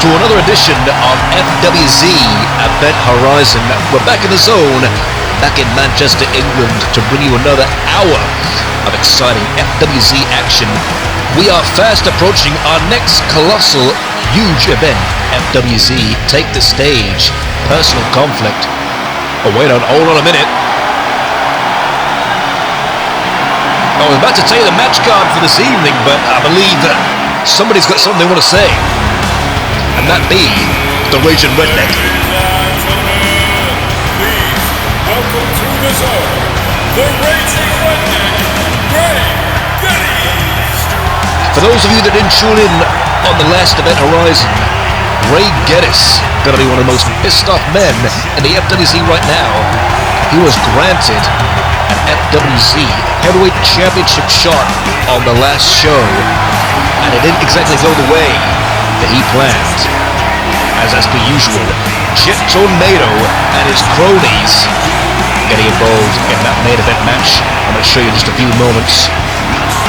to another edition of FWZ Event Horizon. We're back in the zone, back in Manchester, England, to bring you another hour of exciting FWZ action. We are fast approaching our next colossal, huge event, FWZ Take the Stage, Personal Conflict. Oh, wait on, hold on a minute. I was about to tell you the match card for this evening, but I believe that somebody's got something they want to say. And that be the Raging Redneck. Please welcome to the zone, the Raging Redneck, Ray Geddes. For those of you that didn't tune in on the last Event Horizon, Ray Geddes, gonna be one of the most pissed off men in the FWZ right now. He was granted an FWZ Heavyweight Championship shot on the last show, and it didn't exactly go the way that he planned. As per usual, Jet Tornado and his cronies getting involved in that main event match. I'm going to show you in just a few moments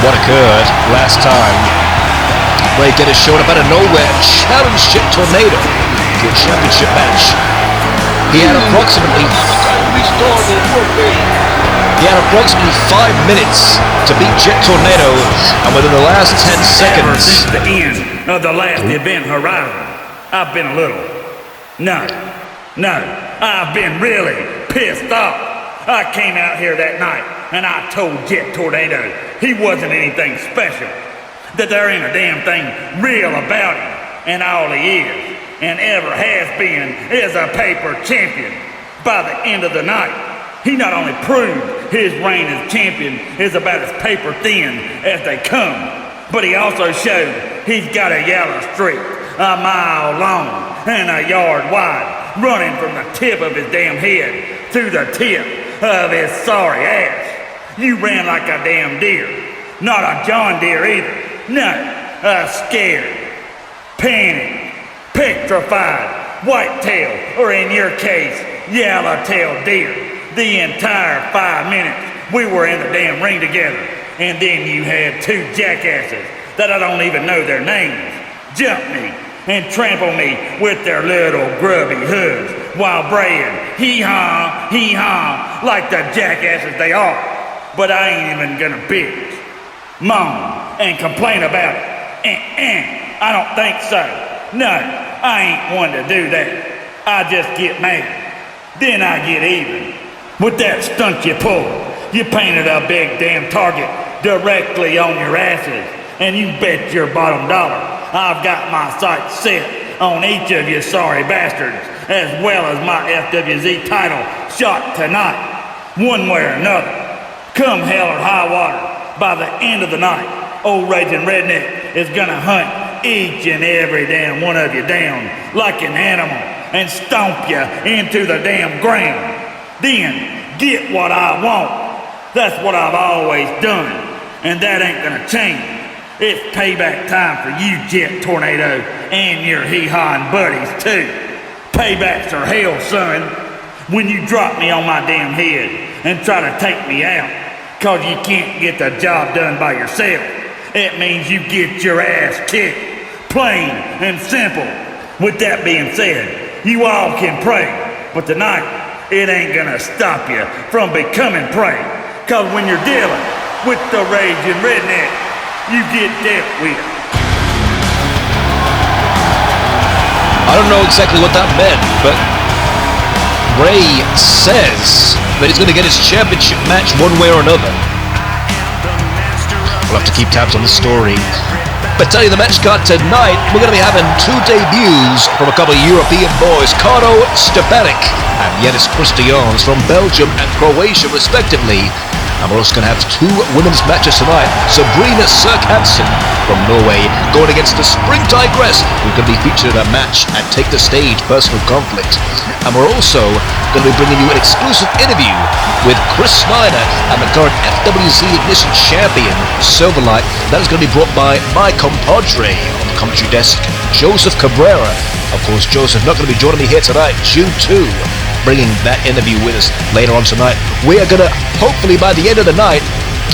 what occurred last time. Ray Geddes showed up out of nowhere and challenged Jet Tornado to a championship match. He had approximately 5 minutes to beat Jet Tornado, and within the last 10 seconds... Since the end of the last Event Horizon, I've been a little... No, I've been really pissed off. I came out here that night, and I told Jet Tornado he wasn't anything special, that there ain't a damn thing real about him, and all he is, and ever has been, is a paper champion. By the end of the night, he not only proved his reign as champion is about as paper thin as they come, but he also showed he's got a yellow streak a mile long and a yard wide, running from the tip of his damn head to the tip of his sorry ass. You ran like a damn deer, not a John Deere either. No, a scared, panicked, petrified, whitetail, or in your case, yellow-tailed deer. The entire 5 minutes we were in the damn ring together, and then you had two jackasses that I don't even know their names jump me and trample me with their little grubby hooves while braying hee-haw, like the jackasses they are. But I ain't even gonna bitch, moan, and complain about it. I don't think so. No, I ain't one to do that. I just get mad. Then I get even. With that stunt you pulled, you painted a big damn target directly on your asses, and you bet your bottom dollar I've got my sights set on each of you sorry bastards, as well as my FWZ title shot tonight, one way or another. Come hell or high water, by the end of the night, old Raging Redneck is gonna hunt each and every damn one of you down like an animal and stomp you into the damn ground. Then get what I want. That's what I've always done, and that ain't gonna change. It's payback time for you, Jet Tornado, and your hee-hawing buddies too. Paybacks are hell, son. When you drop me on my damn head and try to take me out, cause you can't get the job done by yourself, it means you get your ass kicked. Plain and simple. With that being said, you all can pray, but tonight, it ain't gonna stop you from becoming prey. Cause when you're dealing with the Raging Redneck, you get dealt with. I don't know exactly what that meant, but Ray says that he's gonna get his championship match one way or another. We'll have to keep tabs on the story. But tell you the match card tonight, we're going to be having two debuts from a couple of European boys, Kardo Stjepanic and Yannis Christaen from Belgium and Croatia respectively. And we're also going to have two women's matches tonight. Sabrina Serk-Hansen from Norway going against the Spring Tigress, who's going to be featured in a match at Take the Stage Personal Conflict. And we're also going to be bringing you an exclusive interview with Chris Snyder and the current FWZ Ignition Champion, Silverlight. That is going to be brought by my compadre on the commentary desk, Joseph Cabrera. Of course, Joseph not going to be joining me here tonight, June 2. Bringing that interview with us later on tonight. We are going to, hopefully by the end of the night,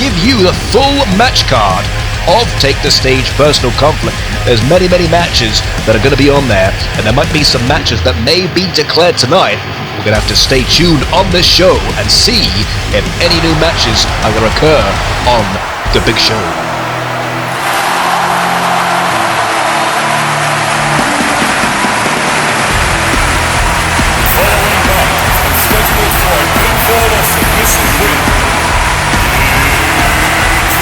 give you the full match card of Take the Stage Personal Conflict. There's many matches that are going to be on there, and there might be some matches that may be declared tonight. We're going to have to stay tuned on this show and see if any new matches are going to occur on the big show. Submission win.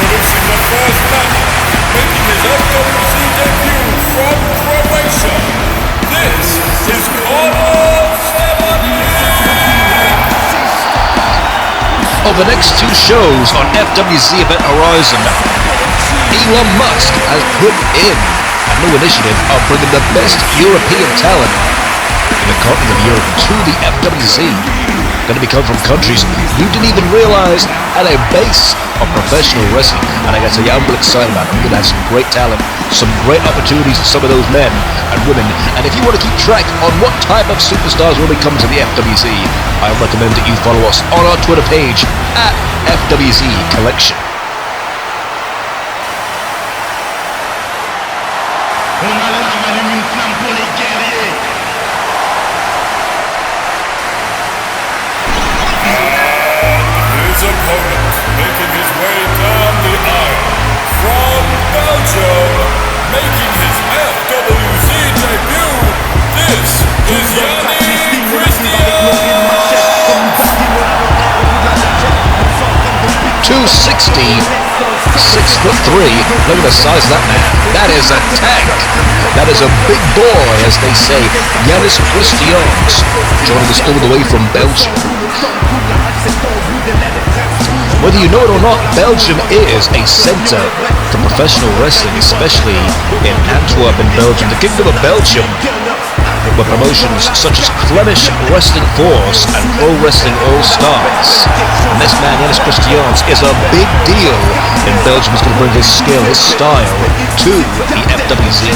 Introducing the first man, making his FWZ debut from Croatia. This is Croat Stjepanic. Over the next two shows on FWZ Event Horizon, Elon Musk has put in a new initiative of bringing the best European talent in the continent of Europe to the FWZ. Going to be coming from countries you didn't even realize had a base of professional wrestling, and I gotta tell you, I'm really excited about it. We're going to have some great talent, some great opportunities for some of those men and women. And if you want to keep track on what type of superstars will be coming to the FWZ, I recommend that you follow us on our Twitter page at FWZ Collection. Opponent making his way down the aisle from Belgium, making his FWZ debut. This is Yannis Christaen. 260, 6'3". Look at the size of that man. That is a tank. That is a big boy, as they say. Yannis Christaen, joining us all the way from Belgium. Whether you know it or not, Belgium is a centre for professional wrestling, especially in Antwerp in Belgium, the Kingdom of Belgium, where promotions such as Flemish Wrestling Force and Pro Wrestling All Stars. And this man, Yannis Christaen, is a big deal in Belgium. He's going to bring his skill, his style to the FWZ.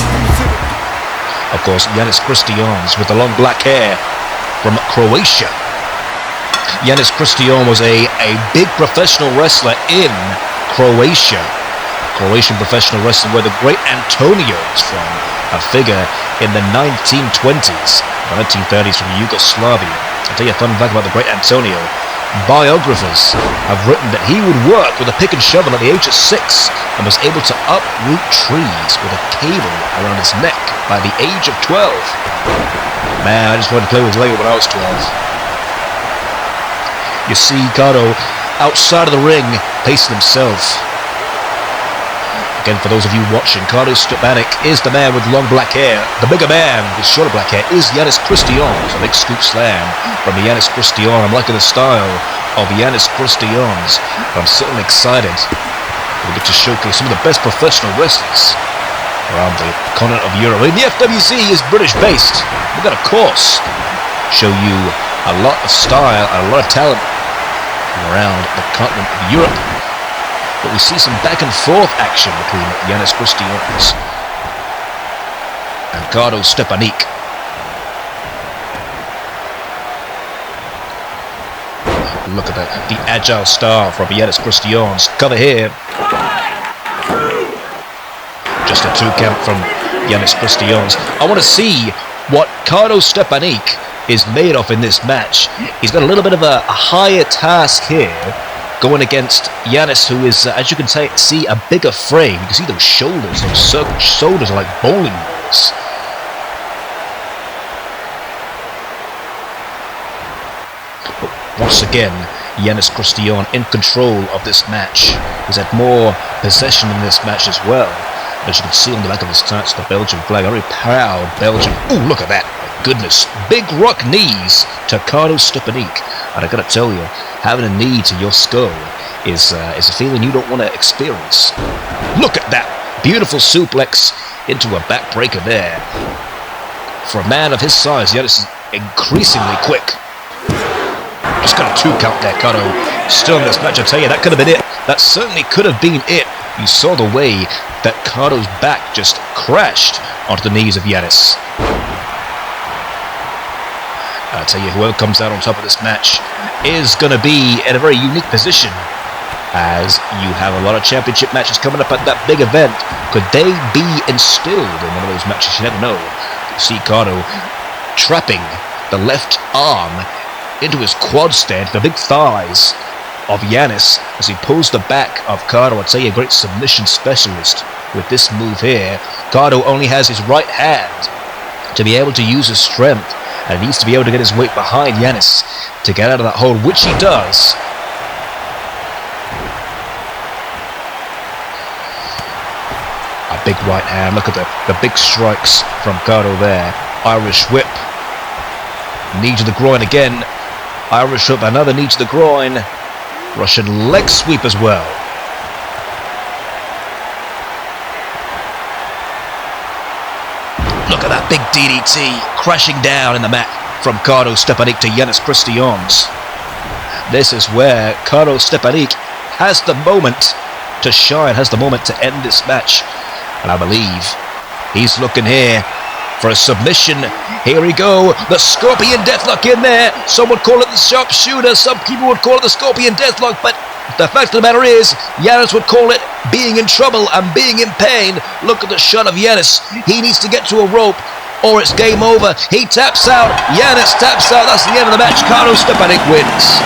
Of course, Yannis Christaen with the long black hair from Croatia. Yannis Christaen was a big professional wrestler in Croatia. Croatian professional wrestling, where the great Antonio is from, a figure in the 1920s, the 1930s from Yugoslavia. I'll tell you a fun fact about the great Antonio. Biographers have written that he would work with a pick and shovel at the age of 6 and was able to uproot trees with a cable around his neck by the age of 12. Man, I just wanted to play with Lego when I was 12. You see Kardo outside of the ring, pacing himself. Again, for those of you watching, Kardo Stjepanic is the man with long black hair. The bigger man with shorter black hair is Yannis Christaen. A big scoop slam from Yannis Christaen. I'm liking the style of Yannis Christaen. I'm certainly excited. We get to showcase some of the best professional wrestlers around the continent of Europe. I mean, the FWZ is British-based. We're going to, of course, show you a lot of style and a lot of talent around the continent of Europe, but we see some back and forth action between Yannis Christaen and Kardo Stjepanic. Look at the agile style from Yannis Christaen's cover here. Just a 2 count from Yannis Christaen's. I want to see what Kardo Stjepanic is made of in this match. He's got a little bit of a higher task here, going against Yannis, who is, as you can see, a bigger frame. You can see those shoulders. Those shoulders are like bowling balls. But once again, Yannis Christaen in control of this match. He's had more possession in this match as well. As you can see on the back of his tights, the Belgian flag. A very proud Belgian. Oh, look at that. Goodness, big rock knees to Kardo Stjepanic. And I gotta tell you, having a knee to your skull is a feeling you don't want to experience. Look at that beautiful suplex into a backbreaker there. For a man of his size, Yannis is increasingly quick. Just got a 2 count there, Kardo. Still in this match, I tell you, that could have been it. That certainly could have been it. You saw the way that Kardo's back just crashed onto the knees of Yannis. I tell you, whoever comes out on top of this match is going to be in a very unique position as you have a lot of championship matches coming up at that big event. Could they be instilled in one of those matches? You never know. You see Kardo trapping the left arm into his quad stand, the big thighs of Yannis as he pulls the back of Kardo. I'd say a great submission specialist with this move here. Kardo only has his right hand to be able to use his strength, and he needs to be able to get his weight behind Yannis to get out of that hold, which he does. A big right hand. Look at the big strikes from Kardo there. Irish whip. Knee to the groin again. Irish whip, another knee to the groin. Russian leg sweep as well. Look at that big DDT crashing down in the mat from Kardo Stjepanic to Yannis Christaen. This is where Kardo Stjepanic has the moment to shine, has the moment to end this match. And I believe he's looking here for a submission. Here we go. The Scorpion Deathlock in there. Some would call it the Sharpshooter. Some people would call it the Scorpion Deathlock. But the fact of the matter is, Yannis would call it being in trouble and being in pain. Look at the shot of Yannis. He needs to get to a rope or it's game over. He taps out. Yannis taps out. That's the end of the match. Kardo Stjepanic wins.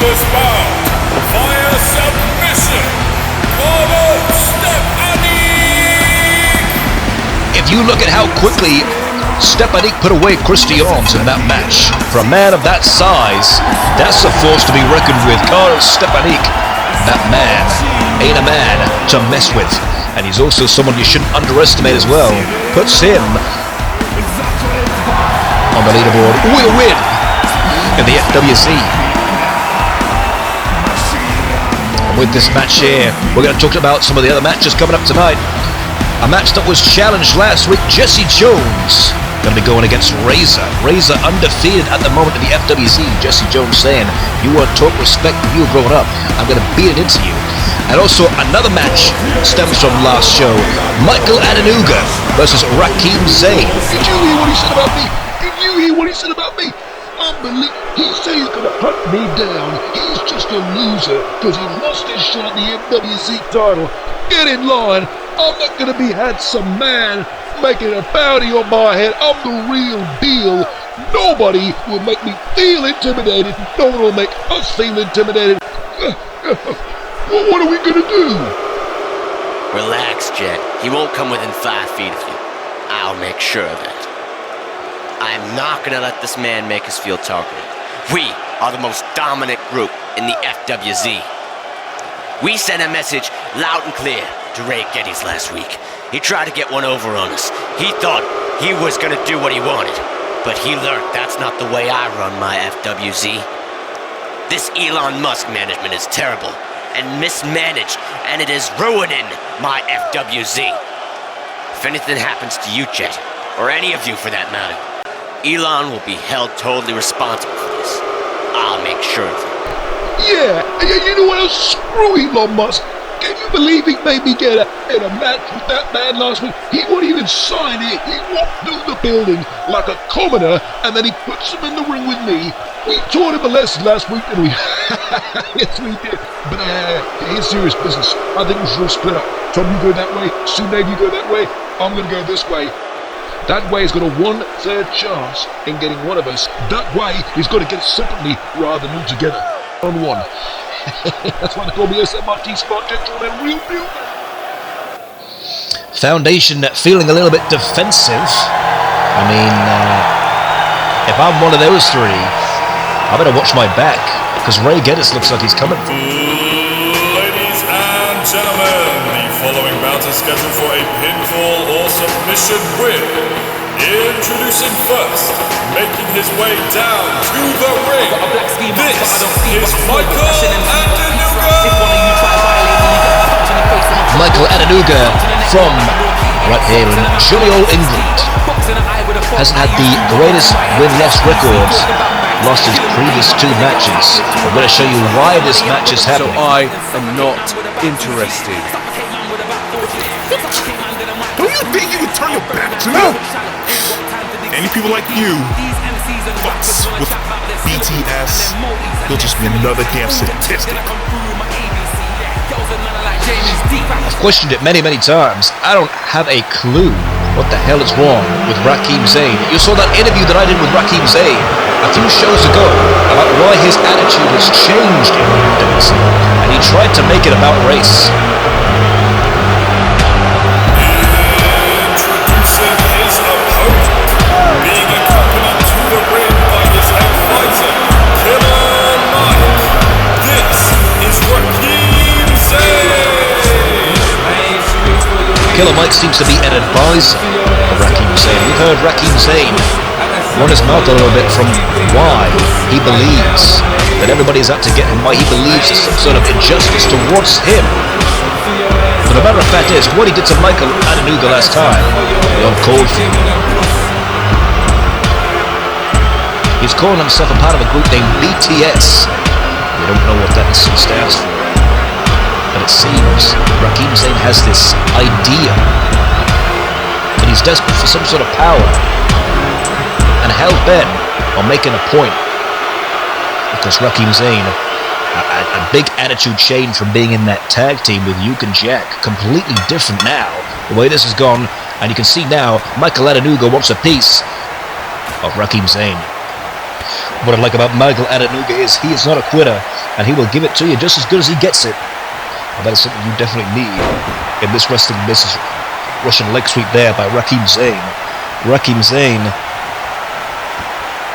This bout via submission, Croat Stjepanic. If you look at how quickly Stjepanic put away Christaen in that match, for a man of that size, that's a force to be reckoned with. Kardo Stjepanic, that man ain't a man to mess with, and he's also someone you shouldn't underestimate as well. Puts him on the leaderboard with a win in the FWZ. With this match here, we're going to talk about some of the other matches coming up tonight. A match that was challenged last week. Jesse Jones going to be going against Razor. Razor undefeated at the moment in the FWZ. Jesse Jones saying, you weren't taught respect when you were growing up. I'm going to beat it into you. And also another match stems from last show. Michael Adenuga versus Rakim Zayn. Did you hear what he said about me? Did you hear what he said about me? Unbelievable. He said he's going to hunt me down. He's just a loser because he lost his shot at the FWZ title. Get in line. I'm not going to be handsome man making a bounty on my head. I'm the real deal. Nobody will make me feel intimidated. No one will make us feel intimidated. What are we going to do? Relax, Jet. He won't come within 5 feet of you. I'll make sure of that. I'm not gonna let this man make us feel targeted. We are the most dominant group in the FWZ. We sent a message loud and clear to Ray Geddes last week. He tried to get one over on us. He thought he was gonna do what he wanted, but he learned that's not the way I run my FWZ. This Elon Musk management is terrible and mismanaged, and it is ruining my FWZ. If anything happens to you, Jet, or any of you for that matter, Elon will be held totally responsible for this. I'll make sure of it. Yeah, you know what else? Screw Elon Musk. Can you believe he made me get in a match with that man last week? He won't even sign it. He walked through the building like a commoner, and then he puts him in the ring with me. We taught him a lesson last week, didn't we? Yes, we did. But here's serious business. I think we should split up. Tom, you go that way. Sunay, you go that way. I'm going to go this way. That way he's got a 1/3 chance in getting one of us. That way he's got to get it separately rather than all together. On one. That's why they call me SMRT Smart Dental. They're real deal. Foundation feeling a little bit defensive. I mean, if I'm one of those three, I better watch my back because Ray Geddes looks like he's coming. Ladies and gentlemen, the following bout is scheduled for a pinfall or submission win. Introducing first, making his way down to the ring, this is Michael Adenuga! Michael Adenuga from right here in jolly old England. Hasn't had the greatest win-loss record. Lost his previous 2 matches. I'm going to show you why this match is happening. So I am not interested. Don't you think you would turn your back to me? Any people like you But with BTS, he'll just be another damn statistic. I've questioned it many times. I don't have a clue what the hell is wrong with Rakim Zayn. You saw that interview that I did with Rakim Zayn a few shows ago about why his attitude has changed in recent days, and he tried to make it about race. Introducing his opponent, being accompanied to the ring by his head fighter, Killer Mike. This is Rakim Zayn. Killer Mike seems to be an advisor of Rakim Zayn. We've heard Rakim Zayn run his mouth a little bit from why he believes that everybody is out to get him, why he believes there's some sort of injustice towards him. But the matter of fact is, what he did to Michael Adenuga last time, the old cold feud. He's calling himself a part of a group named BTS. We don't know what that stands for. But it seems Rakim Zayn has this idea that he's desperate for some sort of power and hell-bent on making a point, because Rakim Zayn, a big attitude change from being in that tag team with Yuke and Jack, completely different now, the way this has gone, and you can see now Michael Adenuga wants a piece of Rakim Zayn. What I like about Michael Adenuga is he is not a quitter, and he will give it to you just as good as he gets it. And that is something you definitely need in this wrestling business. Russian leg sweep there by Rakim Zayn. Rakim Zayn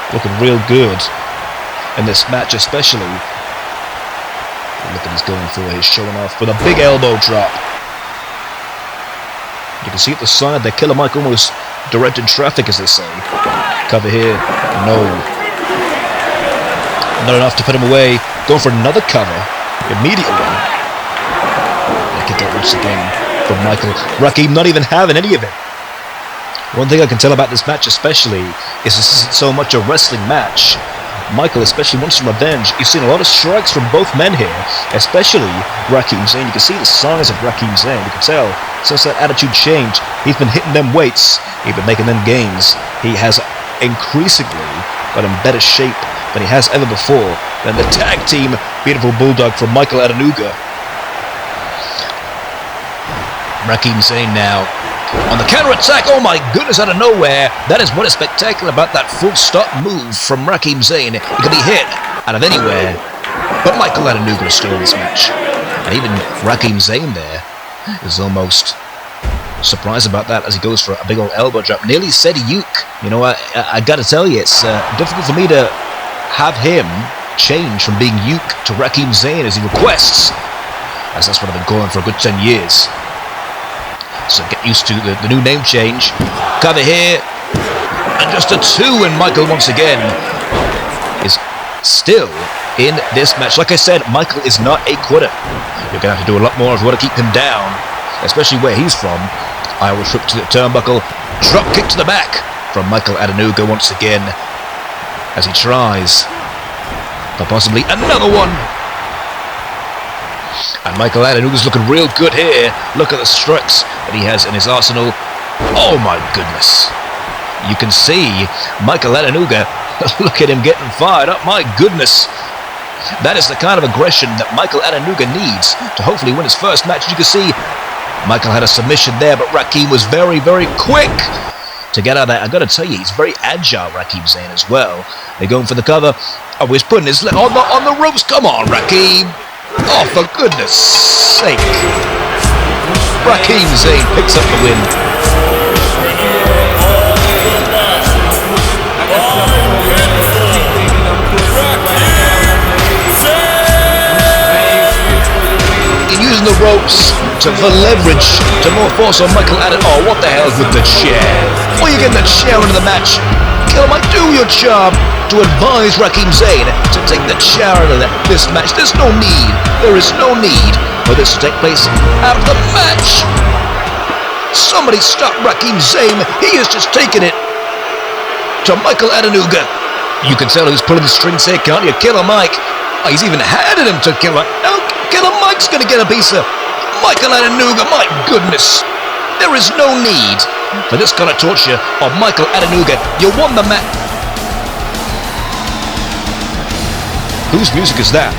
looking real good in this match, especially. Look at he's going for. He's showing off with a big elbow drop. You can see at the side there, Killer Mike almost directed traffic, as they say. Cover here, no. Not enough to put him away. Going for another cover immediately. Kick out once again from Michael. Rakim not even having any of it. One thing I can tell about this match especially is this isn't so much a wrestling match. Michael especially wants some revenge. You've seen a lot of strikes from both men here, especially Rakim Zayn. You can see the size of Rakim Zayn. You can tell since that attitude change, he's been hitting them weights, he's been making them gains. He has increasingly got in better shape than he has ever before. Then the tag team, beautiful bulldog from Michael Adenuga. Rakim Zayn now on the counter-attack. Oh my goodness, out of nowhere. That is what is spectacular about that full-stop move from Rakim Zayn. It can be hit out of anywhere. But Michael Adenuga is still in this match. And even Rakim Zayn there is almost surprised about that as he goes for a big old elbow drop. Nearly said Yuke. You know, I gotta tell you, it's difficult for me to have him change from being Yuke to Rakim Zayn as he requests, as that's what I've been calling for a good 10 years. So get used to the new name change. Cover here. And just a 2, and Michael once again is still in this match. Like I said, Michael is not a quitter. You're going to have to do a lot more if you want to keep him down, especially where he's from. Irish whip to the turnbuckle. Drop kick to the back from Michael Adenuga once again as he tries for possibly another one. And Michael Adenuga's looking real good here. Look at the strikes that he has in his arsenal. Oh my goodness. You can see Michael Adenuga. Look at him getting fired up. My goodness. That is the kind of aggression that Michael Adenuga needs to hopefully win his first match. You can see Michael had a submission there, but Rakim was very quick to get out of that. I've got to tell you, he's very agile, Rakim Zayn, as well. They're going for the cover. Oh, he's putting his leg on the ropes. Come on, Rakim. Oh, for goodness sake. Rakim Zayn picks up the win. Using the ropes for leverage, to more force on Michael Adenuga. Oh, what the hell is with the chair? Well, you get the chair into the match. Killer Mike, do your job to advise Rakim Zayn to take the chair out of this match. There's no need. There is no need for this to take place out of the match. Somebody stop Rakim Zayn. He is just taking it to Michael Adenuga. You can tell who's pulling the strings here, can't you? Killer Mike. Oh, he's even handed him to Killer. No, Killer Mike's going to get a piece of Michael Adenuga. My goodness. There is no need for this kind of torture of Michael Adenuga. You won the match. Whose music is that?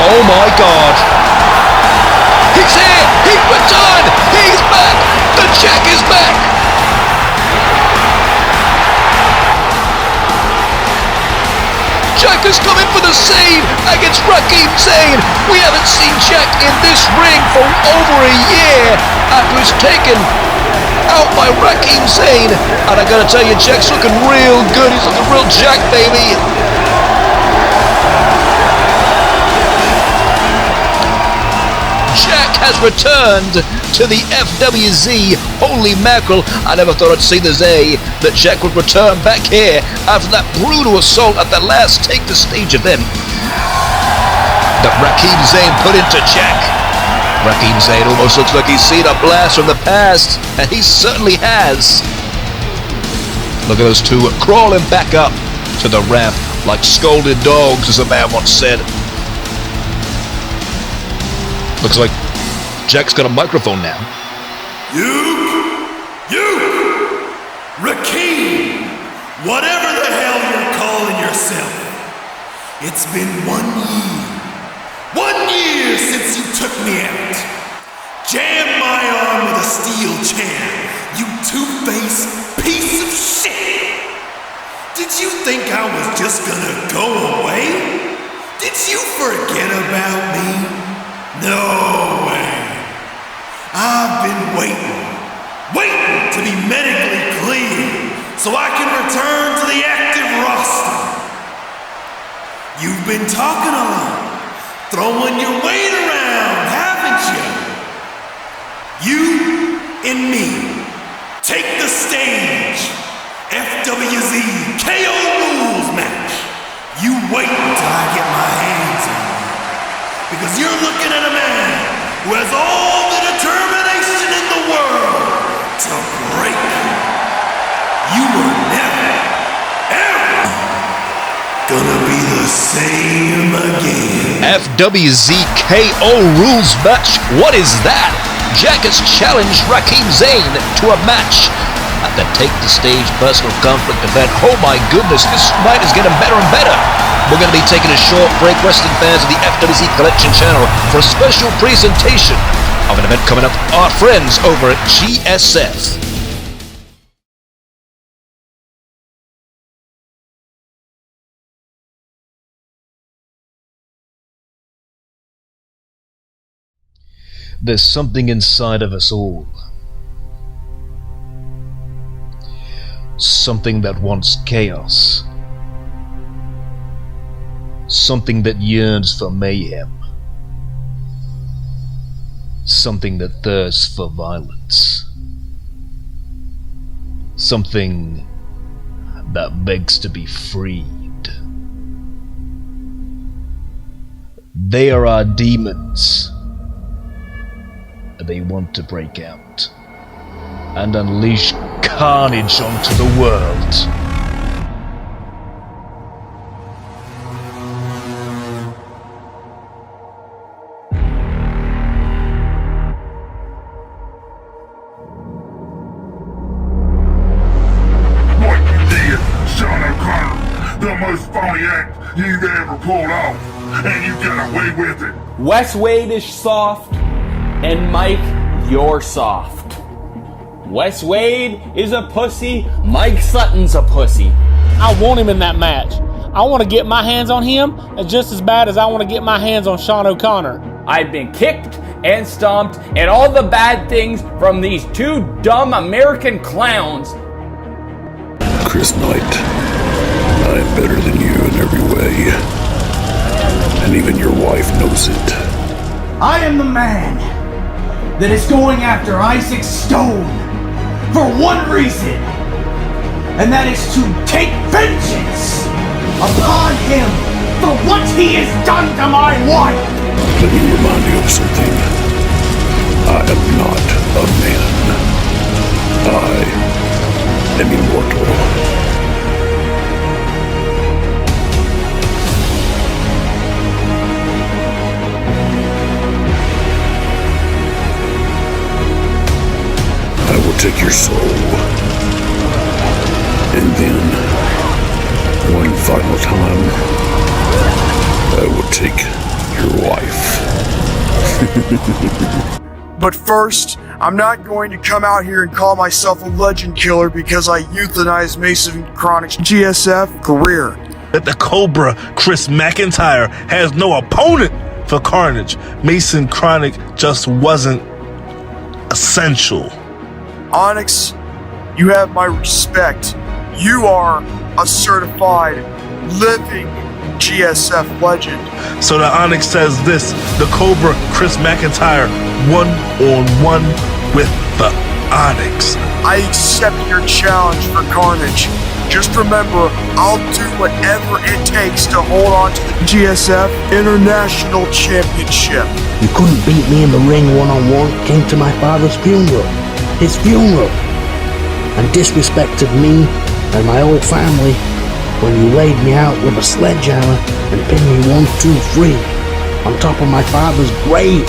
Oh my God! He's here! He returned! He's back! The Czech is back! Czech is coming for the save against Rakim Zayn. We haven't seen Czech in this ring for over a year after he's taken out by Rakim Zayn. And I gotta tell you, Czech's looking real good. He's looking real Jack, baby. Jack has returned to the FWZ. Holy mackerel, I never thought I'd see the day that Jack would return back here after that brutal assault at the last Take the Stage event that Rakim Zayn put into Jack. Rakim Zayn almost looks like he's seen a blast from the past, and he certainly has. Look at those two crawling back up to the ramp like scolded dogs, as a man once said. Looks like Jack's got a microphone now. You, Rakim, whatever the hell you're calling yourself. It's been 1 year. 1 year since you took me out. Jammed my arm with a steel chair, you two-faced piece of shit. Did you think I was just gonna go away? Did you forget about me? No way. I've been waiting to be medically clean so I can return to the active roster. You've been talking a lot, throwing your weight around, haven't you? You and me, take the stage. FWZ KO rules match. You wait until I get my hands on you. Because you're looking at a man who has all the determination in the world to break you. You were never, ever gonna be the same again. FWZ KO rules match. What is that? Jack has challenged Rakim Zayn to a match at the Take the Stage personal conflict event. Oh my goodness, this night is getting better and better. We're going to be taking a short break, wrestling fans of the FWZ Collection channel, for a special presentation of an event coming up, our friends over at GSF. There's something inside of us all. Something that wants chaos. Something that yearns for mayhem. Something that thirsts for violence. Something that begs to be freed. They are our demons. They want to break out and unleash carnage onto the world. What you did, Sean O'Connor, the most phony act you've ever pulled off, and you got away with it. Wes Wade is soft, and Mike, you're soft. Wes Wade is a pussy, Mike Sutton's a pussy. I want him in that match. I want to get my hands on him just as bad as I want to get my hands on Sean O'Connor. I've been kicked and stomped and all the bad things from these two dumb American clowns. Chris Knight, I am better than you in every way. And even your wife knows it. I am the man that is going after Isaac Stone for one reason, and that is to take vengeance upon him for what he has done to my wife. Let me remind you of something. I am not a man. I am immortal. I will take your soul, and then, one final time, I will take your wife. But first, I'm not going to come out here and call myself a legend killer because I euthanized Mason Chronic's GSF career. That the Cobra Chris McIntyre has no opponent for Carnage. Mason Chronic just wasn't essential. Onyx, you have my respect. You are a certified, living GSF legend. So the Onyx says this: the Cobra Chris McIntyre 1-on-1 with the Onyx. I accept your challenge for Carnage. Just remember, I'll do whatever it takes to hold on to the GSF International Championship. You couldn't beat me in the ring one-on-one. Came to my father's funeral. His funeral. And disrespected me and my whole family when you laid me out with a sledgehammer and pinned me 1, 2, 3 on top of my father's grave.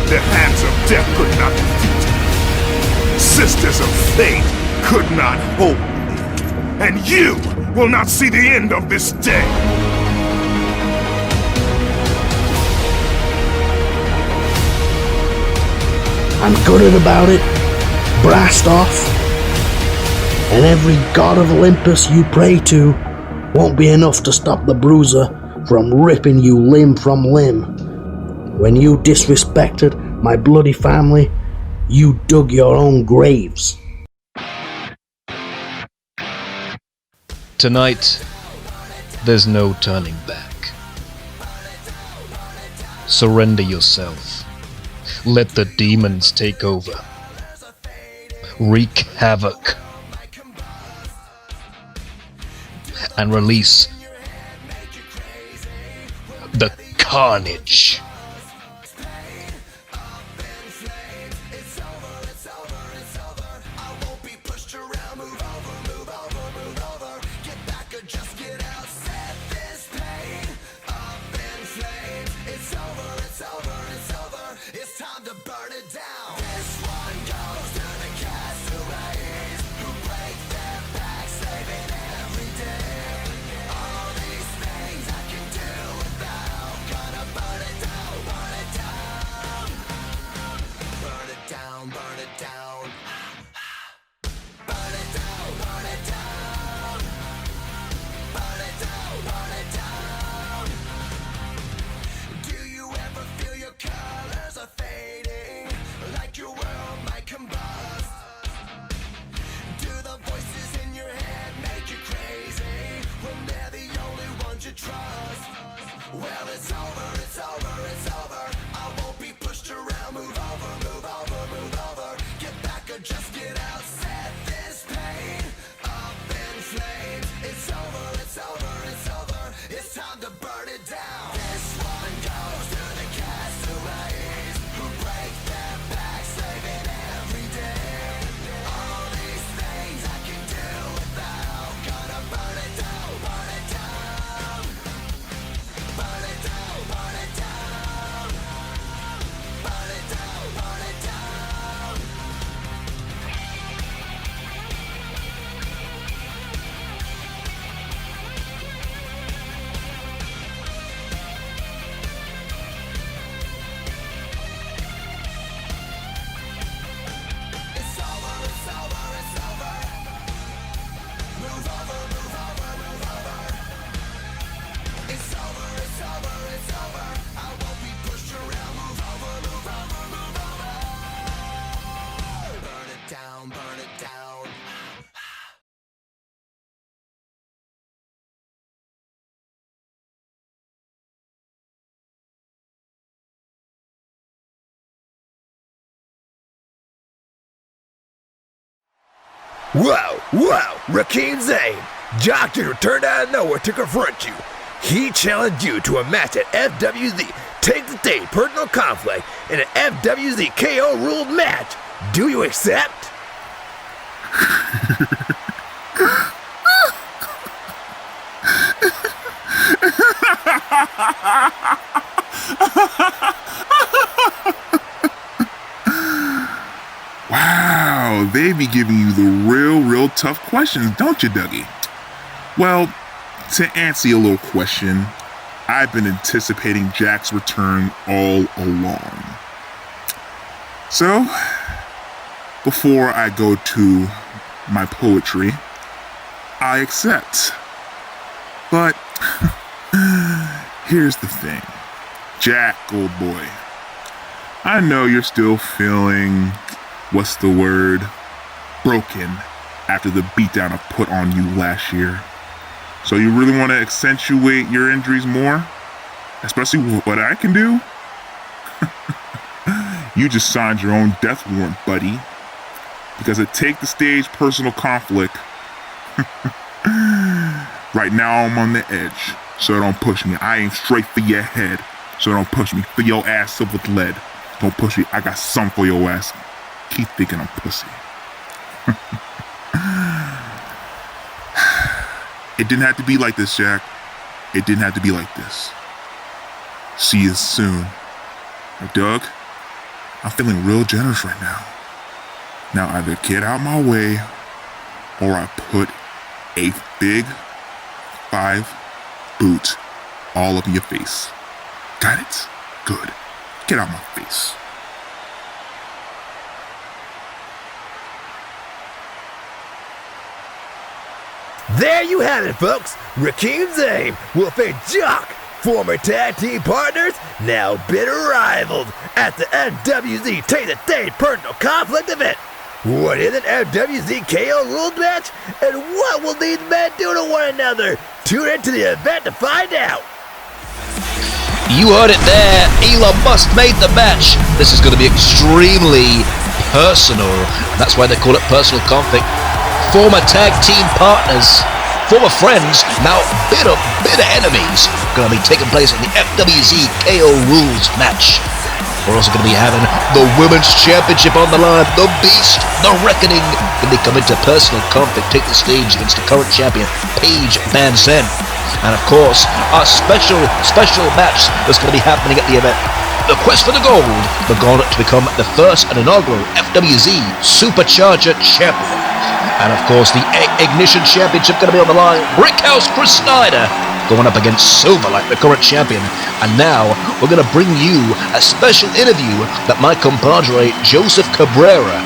The hands of death could not defeat me. Sisters of fate could not hold me. And you will not see the end of this day. I'm gutted about it. Blast off. And every god of Olympus you pray to won't be enough to stop the bruiser from ripping you limb from limb. When you disrespected my bloody family, you dug your own graves. Tonight, there's no turning back. Surrender yourself. Let the demons take over. Wreak havoc. And release the carnage. Wow, Rakeem Zane, Doctor turned out of nowhere to confront you. He challenged you to a match at FWZ Take the Stage Personal Conflict in an FWZ KO ruled match. Do you accept? Wow, they be giving you the real tough questions, don't you, Dougie? Well, to answer your little question, I've been anticipating Jack's return all along. So, before I go to my poetry, I accept. But here's the thing. Jack, old boy, I know you're still feeling, what's the word, broken after the beatdown I put on you last year. So you really want to accentuate your injuries more? Especially what I can do? You just signed your own death warrant, buddy. Because it take the stage personal conflict. Right now I'm on the edge, so don't push me. I aim straight for your head, so don't push me. Fill your ass up with lead. Don't push me. I got something for your ass. Keep thinking I'm pussy. It didn't have to be like this, Jack. It didn't have to be like this. See you soon. Now, Doug, I'm feeling real generous right now. Now either get out my way, or I put a big 5 boot all up in your face. Got it? Good. Get out my face. There you have it, folks. Rakeem Zane will face Jock, former tag team partners, now bitter rivals, at the FWZ Take the Stage Personal Conflict event. What is an FWZ KO rules match? And what will these men do to one another? Tune into the event to find out. You heard it there. Elon Musk made the match. This is going to be extremely personal. That's why they call it personal conflict. Former tag team partners, former friends, now bitter enemies, going to be taking place in the FWZ KO rules match. We're also going to be having the Women's Championship on the line. The Beast, the Reckoning, going to be coming to personal conflict, take the stage against the current champion, Paige Van Zandt. And of course, our special match that's going to be happening at the event. The quest for the gold, we're going to become the first and inaugural FWZ Supercharger Champion. And of course, the Ignition Championship going to be on the line. Brickhouse Chris Snyder going up against Silverlight, the current champion. And now, we're going to bring you a special interview that my compadre, Joseph Cabrera,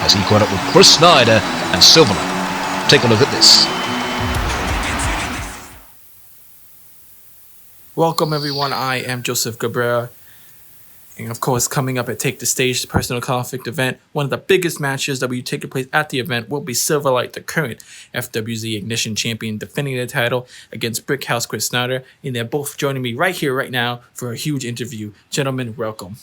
as he caught up with Chris Snyder and Silverlight. Take a look at this. Welcome, everyone. I am Joseph Cabrera. And of course, coming up at Take the Stage, the Personal Conflict event, one of the biggest matches that will be taking place at the event will be Silverlight, the current FWZ Ignition Champion, defending their title against Brickhouse Chris Snyder. And they're both joining me right here, right now, for a huge interview. Gentlemen, welcome.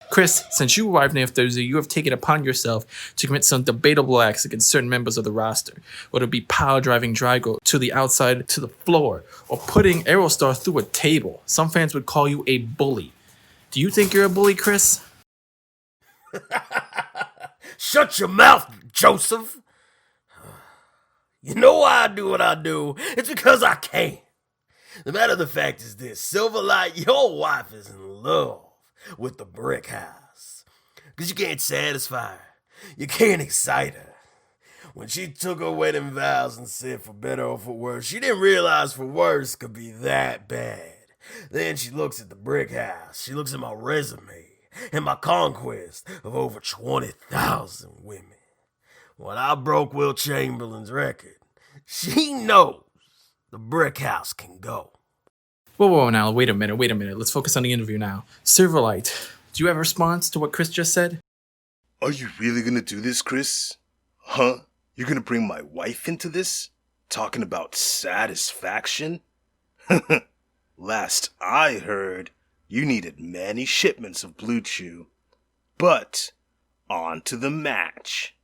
Chris, since you arrived in FWZ, you have taken upon yourself to commit some debatable acts against certain members of the roster, whether it be pile driving Drago to the outside to the floor, or putting Aerostar through a table. Some fans would call you a bully. Do you think you're a bully, Chris? Shut your mouth, Joseph. You know why I do what I do? It's because I can. The matter of the fact is this, Silverlight, your wife is in love with the Brickhouse. Because you can't satisfy her. You can't excite her. When she took her wedding vows and said for better or for worse, she didn't realize for worse could be that bad. Then she looks at the Brickhouse. She looks at my resume and my conquest of over 20,000 women. When I broke Will Chamberlain's record, she knows the Brickhouse can go. Whoa, now, wait a minute. Let's focus on the interview now. Silverlight, do you have a response to what Chris just said? Are you really gonna do this, Chris? Huh? You're gonna bring my wife into this? Talking about satisfaction? Last I heard, you needed many shipments of Blue Chew. But, on to the match.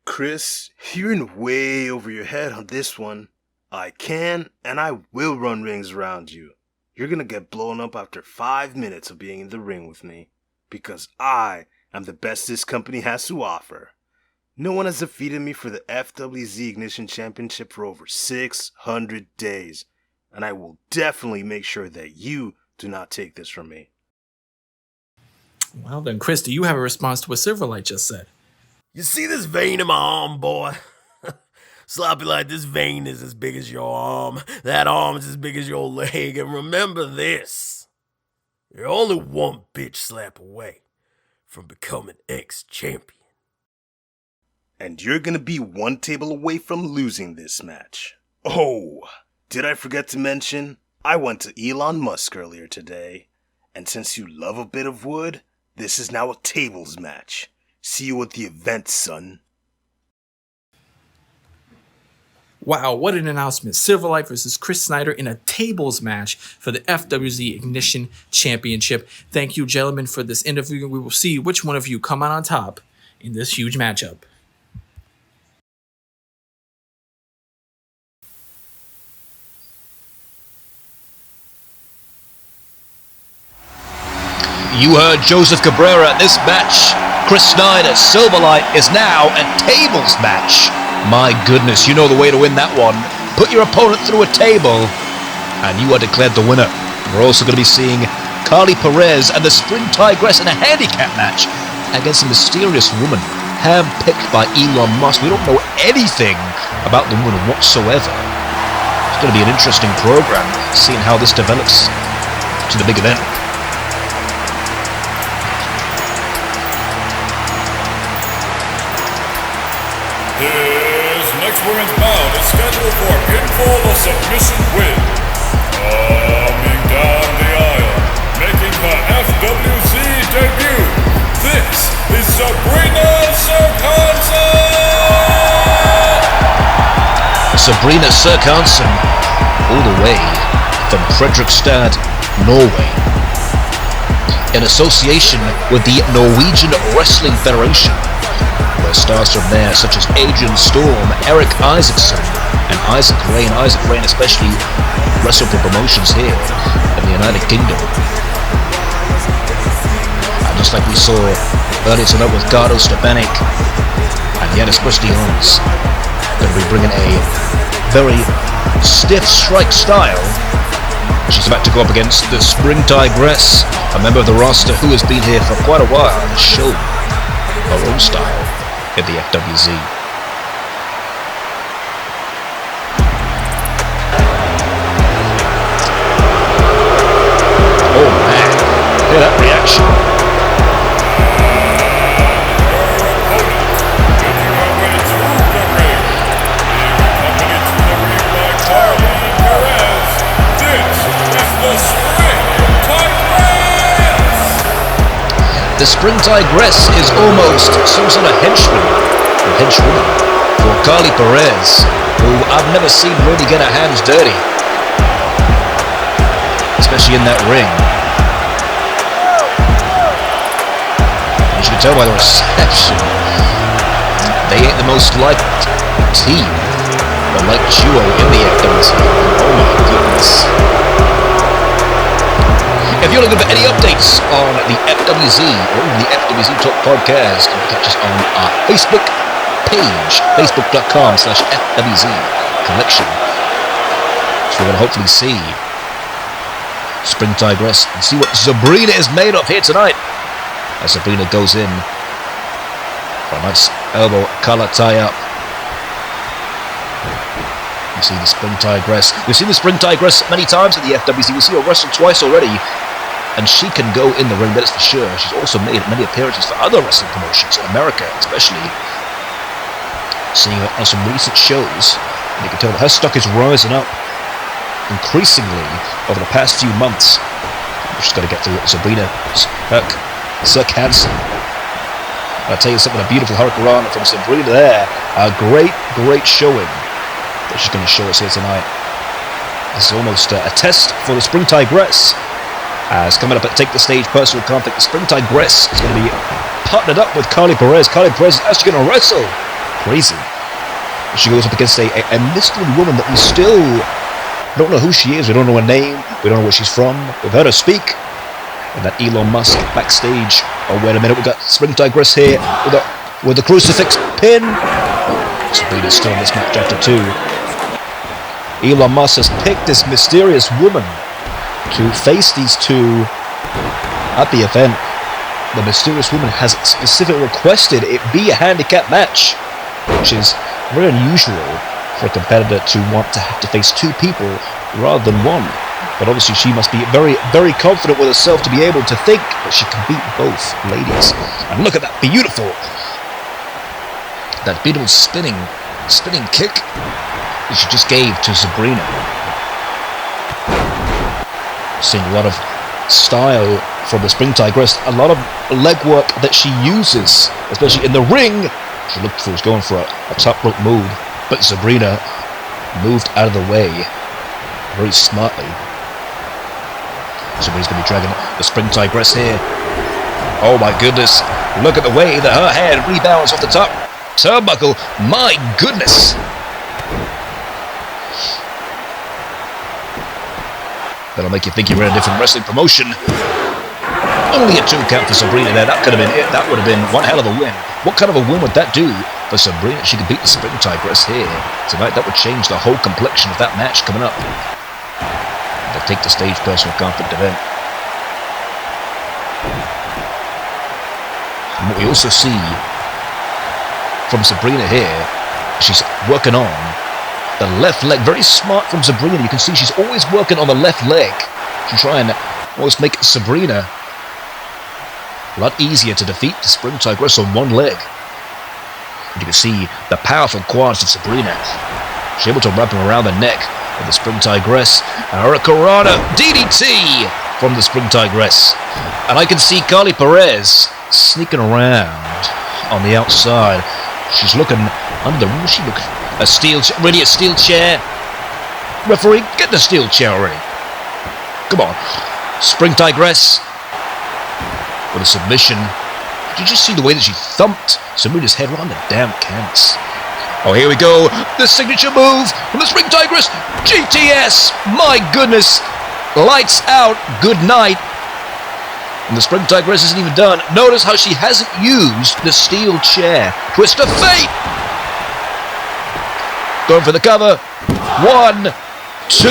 Chris, you're in way over your head on this one. I can and I will run rings around you. You're gonna get blown up after 5 minutes of being in the ring with me. Because I am the best this company has to offer. No one has defeated me for the FWZ Ignition Championship for over 600 days. And I will definitely make sure that you do not take this from me. Well then, Chris, do you have a response to what Silverlight just said? You see this vein in my arm, boy? Sloppy like this vein is as big as your arm. That arm is as big as your leg. And remember this. You're only one bitch slap away from becoming ex-champion. And you're gonna be one table away from losing this match. Oh, did I forget to mention? I went to Elon Musk earlier today. And since you love a bit of wood, this is now a tables match. See you at the event, son. Wow, what an announcement. Silverlight versus Chris Snyder in a tables match for the FWZ Ignition Championship. Thank you, gentlemen, for this interview. We will see which one of you come out on top in this huge matchup. You heard Joseph Cabrera. This match, Chris Snyder, Silverlight, is now a tables match. My goodness, you know the way to win that one. Put your opponent through a table, and you are declared the winner. We're also going to be seeing Carly Perez and the Spring Tigress in a handicap match against a mysterious woman, handpicked by Elon Musk. We don't know anything about the woman whatsoever. It's going to be an interesting program, seeing how this develops to the big event. His next women's bout is scheduled for a pinfall or submission win. Coming down the aisle, making her FWZ debut, this is Sabrina Serkansen! Sabrina Serkansen, all the way from Fredrikstad, Norway, in association with the Norwegian Wrestling Federation, where stars from there such as Adrian Storm, Eric Isaacson, and Isaac Rain. Isaac Rain especially wrestled for promotions here in the United Kingdom. And just like we saw earlier tonight with Kardo Stjepanic and Yannis Christaen, going to be bringing a very stiff strike style. She's about to go up against the Spring Tigress, a member of the roster who has been here for quite a while and shown her own style in the FWZ. Oh man, look at that reaction. The Spring Tigress is almost some sort of henchwoman for Carly Perez, who I've never seen really get her hands dirty, especially in that ring. As you can tell by the reception, they ain't the most liked team, or liked duo in the FWZ. Oh my goodness. If you're looking for any updates on the FWZ or even the FWZ Talk Podcast, you can catch us on our Facebook page, facebook.com/FWZ Collection. So we're going to hopefully see Spring Tigress and see what Sabrina is made of here tonight. As Sabrina goes in for a nice elbow collar tie-up. You see the Spring Tigress. We've seen the Spring Tigress many times in the FWZ. We've seen her wrestle twice already. And she can go in the ring, that is for sure. She's also made many appearances for other wrestling promotions in America, especially. Seeing her on some recent shows, and you can tell that her stock is rising up increasingly over the past few months. We've just got to get to Sabrina Serkansen. I'll tell you something, a beautiful hurricane from Sabrina there. A great showing that she's going to show us here tonight. This is almost a test for the Spring Tigress. As coming up at Take the Stage Personal Conflict, the Spring Tigress is going to be partnered up with Carly Perez. Carly Perez is actually going to wrestle. Crazy. She goes up against a mystery woman that we still don't know who she is. We don't know her name. We don't know where she's from. We've heard her speak. And that Elon Musk backstage. Oh, wait a minute. We've got Spring Tigress here with the crucifix pin. Sabrina's still in this match after 2. Elon Musk has picked this mysterious woman to face these two at the event. The mysterious woman has specifically requested it be a handicap match, which is very unusual for a competitor to want to have to face two people rather than one. But obviously she must be very, very confident with herself to be able to think that she can beat both ladies. And look at that beautiful spinning kick that she just gave to Sabrina. Seeing a lot of style from the Spring Tigress, a lot of leg work that she uses, especially in the ring. She looked for, was going for a top rope move, but Sabrina moved out of the way very smartly. Sabrina's going to be dragging the Spring Tigress here. Oh my goodness, look at the way that her head rebounds off the top turnbuckle. My goodness. That'll make you think you're in a different wrestling promotion. Only a 2 count for Sabrina there. That could have been it. That would have been one hell of a win. What kind of a win would that do for Sabrina? She could beat the Spring Tigress here tonight. That would change the whole complexion of that match coming up. They'll take the stage personal conflict event. And what we also see from Sabrina here, she's working on the left leg. Very smart from Sabrina. You can see she's always working on the left leg to try and almost make Sabrina a lot easier to defeat the Spring Tigress on one leg. And you can see the powerful quads of Sabrina. She's able to wrap him around the neck of the Spring Tigress. And Hurricanrana DDT from the Spring Tigress. And I can see Carly Perez sneaking around on the outside. She's looking under the... What is she looking for? A steel chair. Referee, get the steel chair already. Come on. Spring Tigress with a submission. Did you see the way that she thumped Sabrina's head right on the damn canvas? Oh, here we go. The signature move from the Spring Tigress. GTS. My goodness. Lights out. Good night. And the Spring Tigress isn't even done. Notice how she hasn't used the steel chair. Twist of fate. Going for the cover. 1, 2.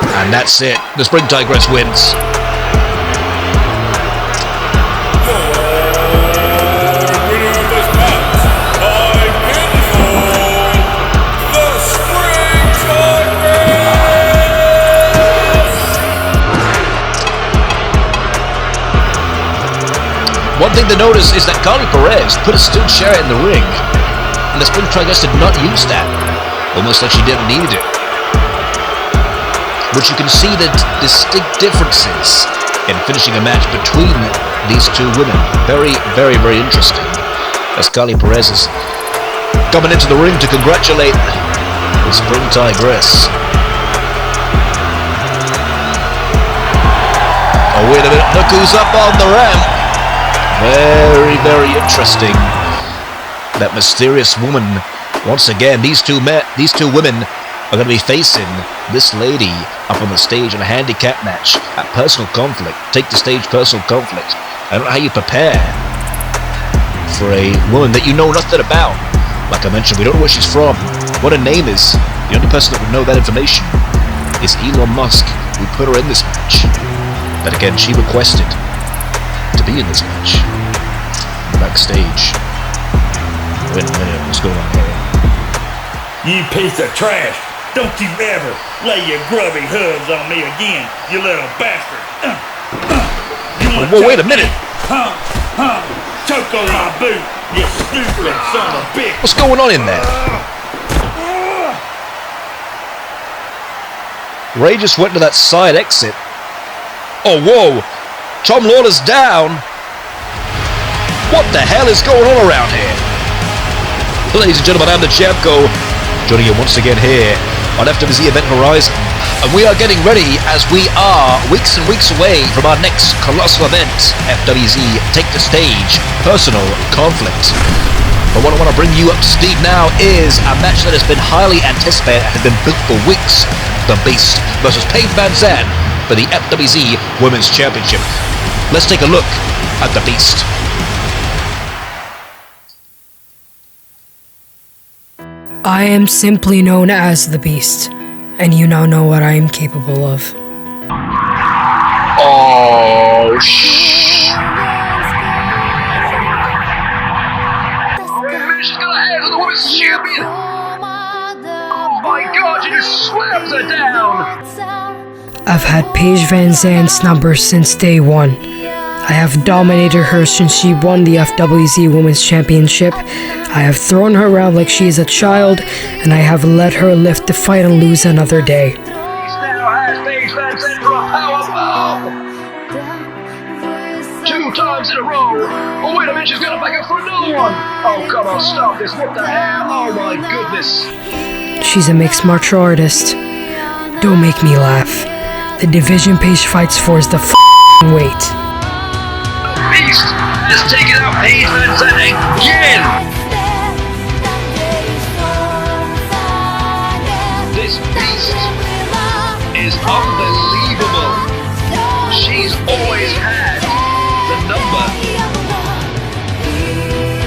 And that's it. The Spring Tigress wins. One thing to notice is that Carly Perez put a steel chair in the ring, and the Spring Tigress did not use that, almost like she didn't need it. Which you can see the distinct differences in finishing a match between these two women. Very, very, very interesting. As Carly Perez is coming into the ring to congratulate the Spring Tigress. Oh, wait a minute, look who's up on the ramp. Very, very interesting. That mysterious woman. Once again, these two women are going to be facing this lady up on the stage in a handicap match at Personal Conflict. Take the stage, Personal Conflict. I don't know how you prepare for a woman that you know nothing about. Like I mentioned, we don't know where she's from, what her name is. The only person that would know that information is Elon Musk, who put her in this match. But again, she requested to be in this match. Backstage. Wait a minute, what's going on here? You piece of trash! Don't you ever lay your grubby hooves on me again, you little bastard! Well, wait a minute! Choke on my boot, you stupid son of a bitch! What's going on in there? Ray just went to that side exit. Oh, whoa! Tom Lawler's down! What the hell is going on around here? Ladies and gentlemen, I'm the Chamco, joining you once again here on FWZ Event Horizon. And we are getting ready as we are weeks and weeks away from our next colossal event, FWZ Take the Stage Personal Conflict. But what I want to bring you up to speed now is a match that has been highly anticipated and has been built for weeks. The Beast versus Paige Van Zandt for the FWZ Women's Championship. Let's take a look at The Beast. I am simply known as the Beast, and you now know what I am capable of. Oh, shh. She's gonna head to the women's champion. had Paige Van Zandt's number since day one. I have dominated her since she won the FWZ Women's Championship. I have thrown her around like she is a child, and I have let her live to fight and lose another day. Two times in a row. Oh, wait a minute, she's gonna back up for another one. Oh, come on, stop this. What the hell? Oh, my goodness. She's a mixed martial artist. Don't make me laugh. The division Paige fights for is the weight. Beast is taking out Paige Van Zandt again. This beast is unbelievable. She's always had the number.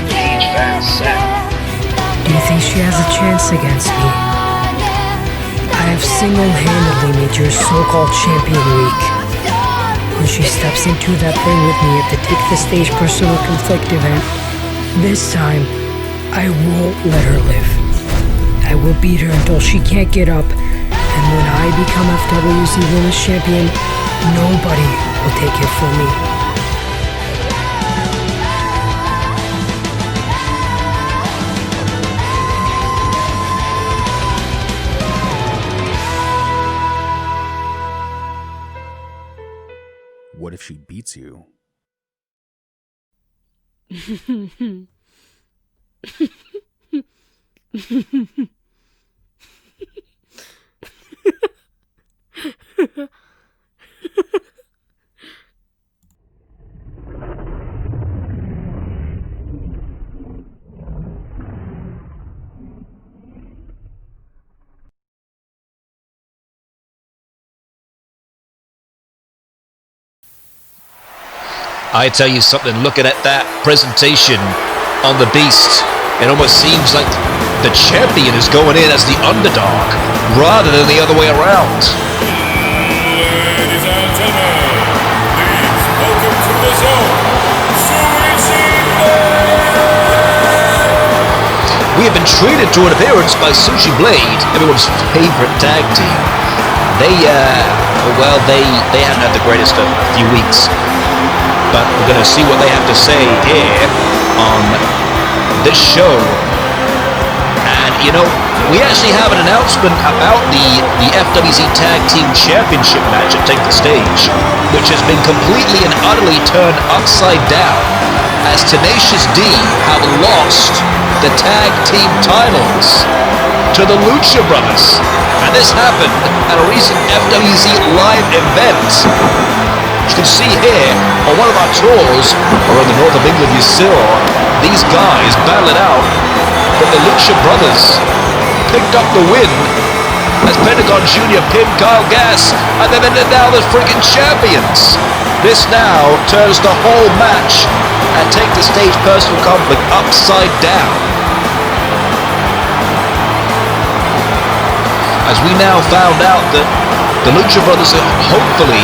Paige Van Zandt. Do you think she has a chance against me? I have single-handedly made your so-called champion weak. When she steps into that ring with me at the Take the Stage Personal Conflict event, this time, I won't let her live. I will beat her until she can't get up, and when I become FWZ Women's Champion, nobody will take it from me. What if she beats you? I tell you something, looking at that presentation on the Beast, it almost seems like the champion is going in as the underdog rather than the other way around. Ladies and gentlemen, please welcome to the zone, We have been treated to an appearance by Sushi Blade, everyone's favorite tag team. They haven't had the greatest of a few weeks. But we're going to see what they have to say here on this show. And, you know, we actually have an announcement about the FWZ Tag Team Championship match at Take the Stage, which has been completely and utterly turned upside down as Tenacious D have lost the tag team titles to the Lucha Brothers. And this happened at a recent FWZ live event. You can see here on one of our tours around the north of England, you saw these guys battle it out, but the Lucha Brothers picked up the win as Pentagon Jr. pinned Kyle Gass, and then they're now the freaking champions. This now turns the whole match and Take the Stage Personal Conflict upside down. As we now found out that the Lucha Brothers are hopefully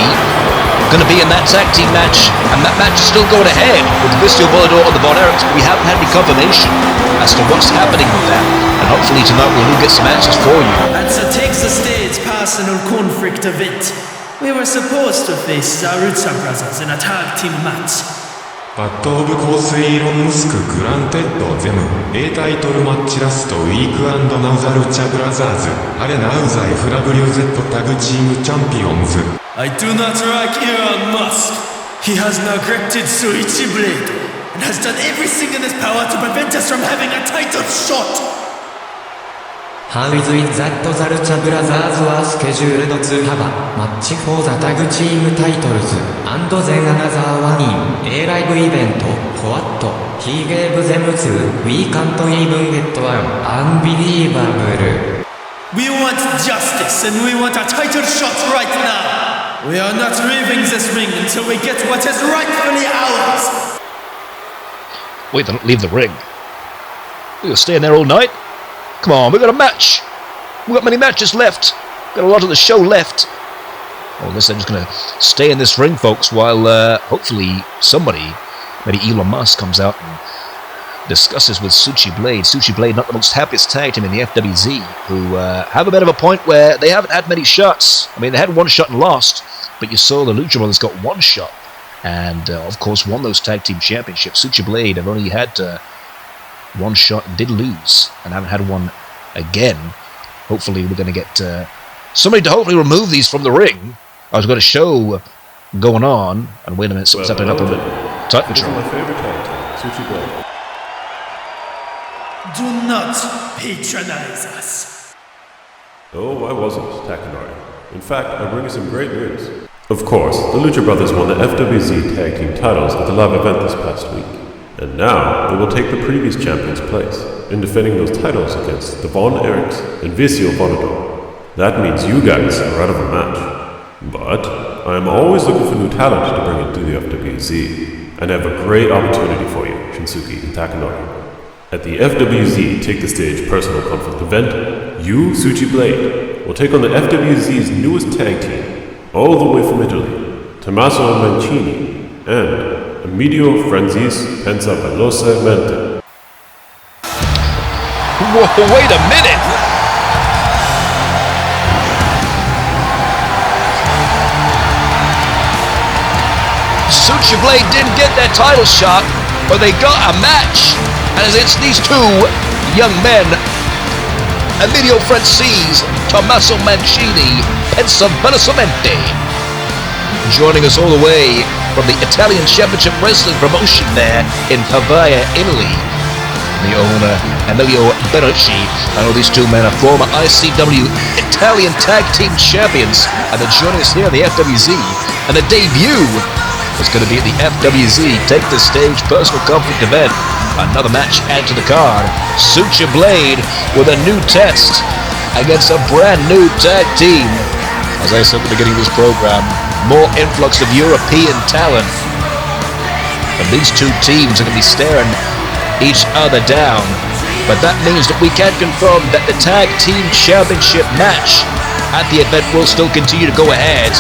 going to be in that tag team match, and that match is still going ahead with Cristian Volador and the Von Erichs, but we haven't had any confirmation as to what's happening with that, and hopefully tonight we'll get some answers for you. At the Take the Stage Personal Conflict event, we were supposed to face the Lucha Brothers in a tag team match. バットオブ香水イーロン・ムスクグランテッドゼム A タイトルマッチラストウィーク&ナウザルチャブラザーズアレナウザイFWZタグチームチャンピオンズ I do not like Elon Musk. He has neglected Suichi Blade and has done everything in his power to prevent us from having a title shot. How is it that the Lucha Brothers were scheduled to have a match for the tag team titles and then another one in a live event? What? He gave them two. We can't even get one. Unbelievable. We want justice and we want a title shot right now. We are not leaving this ring until we get what is rightfully ours. Wait, don't leave the ring. We're staying there all night? Come on, we've got a match. We've got many matches left. Got a lot of the show left. Well, listen, I'm just going to stay in this ring, folks, while hopefully somebody, maybe Elon Musk, comes out and discusses with Suchi Blade. Suchi Blade, not the most happiest tag team in the FWZ, who have a bit of a point where they haven't had many shots. I mean, they had one shot and lost, but you saw the Lucha Brothers got one shot, and of course won those tag team championships. Suchi Blade have only had one shot and did lose, and haven't had one again. Hopefully we're going to get somebody to hopefully remove these from the ring. I was got a show going on, and wait a minute, something's happening up on the Titan control. My favorite tag team, Suchi Blade. Do not patronize us. Oh, I wasn't, Takanori. In fact, I'm bringing some great news. Of course, the Lucha Brothers won the FWZ Tag Team titles at the live event this past week. And now, they will take the previous champion's place in defending those titles against the Von Erichs and Vicio Vonador. That means you guys are out of a match. But I am always looking for new talent to bring into the FWZ, and I have a great opportunity for you, Shinsuke and Takanori. At the FWZ Take the Stage Personal Conflict event, you, Suchi Blade, will take on the FWZ's newest tag team, all the way from Italy, Tommaso Mancini and Emidio Francis Pensapalosamente. Whoa, wait a minute! Suchi Blade didn't get that title shot, but they got a match. And it's these two young men, Emidio Francis, Tommaso Mancini, Pensapalosamente, joining us all the way from the Italian Championship Wrestling promotion there in Pavia, Italy. The owner, Emilio Berrucci. I know these two men are former ICW Italian Tag Team Champions, and they're joining us here in the FWZ. And the debut is going to be at the FWZ Take the Stage Personal Conflict event. Another match added to the card. Suchi Blade with a new test against a brand new tag team. As I said at the beginning of this program, more influx of European talent. And these two teams are going to be staring each other down. But that means that we can confirm that the Tag Team Championship match at the event will still continue to go ahead,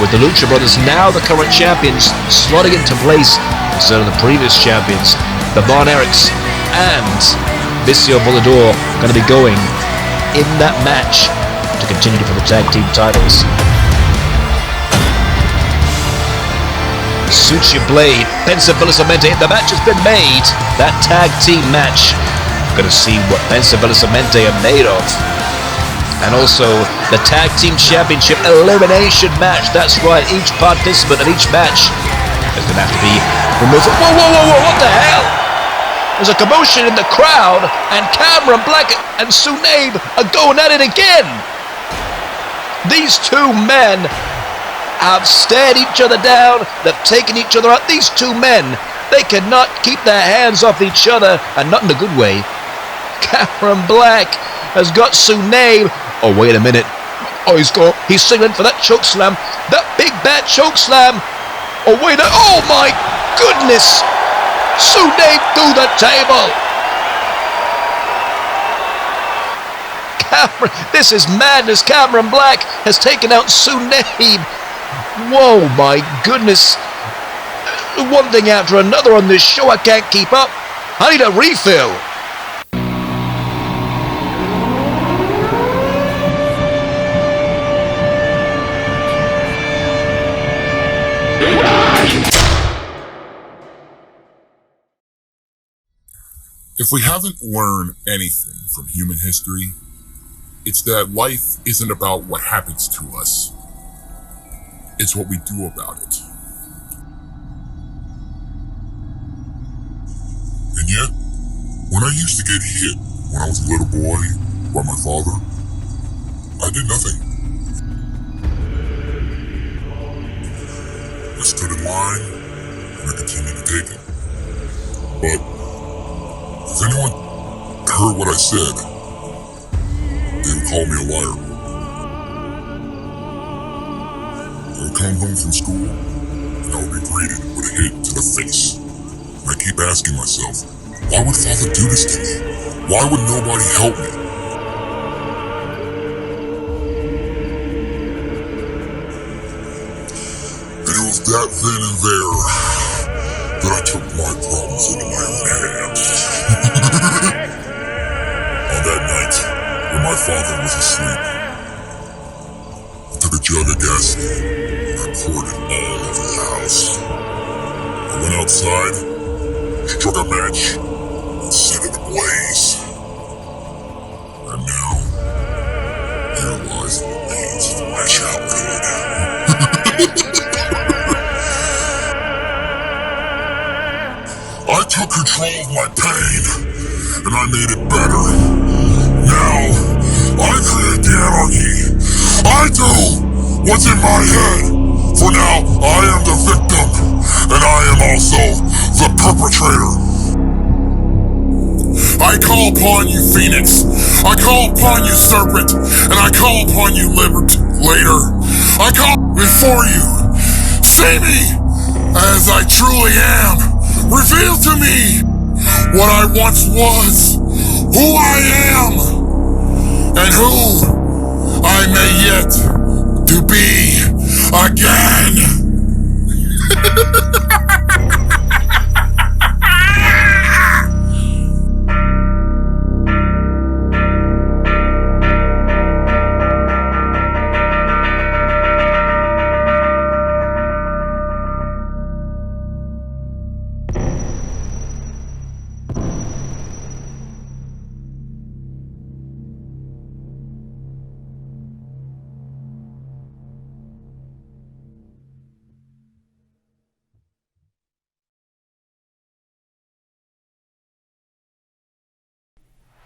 with the Lucha Brothers, now the current champions, slotting into place instead of the previous champions. The Von Erichs and Vicio Volador going to be going in that match to continue for the tag team titles. Suchi Blade, Pensapalosamente, the match has been made. That tag team match. Going to see what Pensapalosamente are made of. And also the Tag Team Championship Elimination match. That's right, each participant in each match is going to have to be removed. Whoa, whoa, whoa, whoa, what the hell? There's a commotion in the crowd, and Cameron Black and Sunabe are going at it again. These two men have stared each other down. They've taken each other out. These two men, they cannot keep their hands off each other, and not in a good way. Cameron Black has got Sunabe. Oh, wait a minute. Oh, he's signaling for that choke slam. That big bad choke slam. Oh, wait. Oh, my goodness. Sunabe through the table. This is madness. Cameron Black has taken out Sunabe. Whoa, my goodness. One thing after another on this show. I can't keep up. I need a refill. If we haven't learned anything from human history, it's that life isn't about what happens to us. It's what we do about it. And yet, when I used to get hit when I was a little boy by my father, I did nothing. I stood in line and I continued to take it. But if anyone heard what I said, they would call me a liar. I would come home from school and I would be greeted with a hit to the face. And I keep asking myself, why would Father do this to me? Why would nobody help me? And it was that then and there that I took my problems into my own hands. my father was asleep. I took a jug of gasoline and I poured it all over the house. I went outside, struck a match, and set it ablaze. And now, here lies the remains of the match outcome. I took control of my pain, and I made it better. Now, I create the anarchy. I do what's in my head. For now, I am the victim, and I am also the perpetrator. I call upon you, Phoenix. I call upon you, Serpent, and I call upon you, Later. I call before you. See me as I truly am. Reveal to me what I once was, who I am, and who I may yet to be again.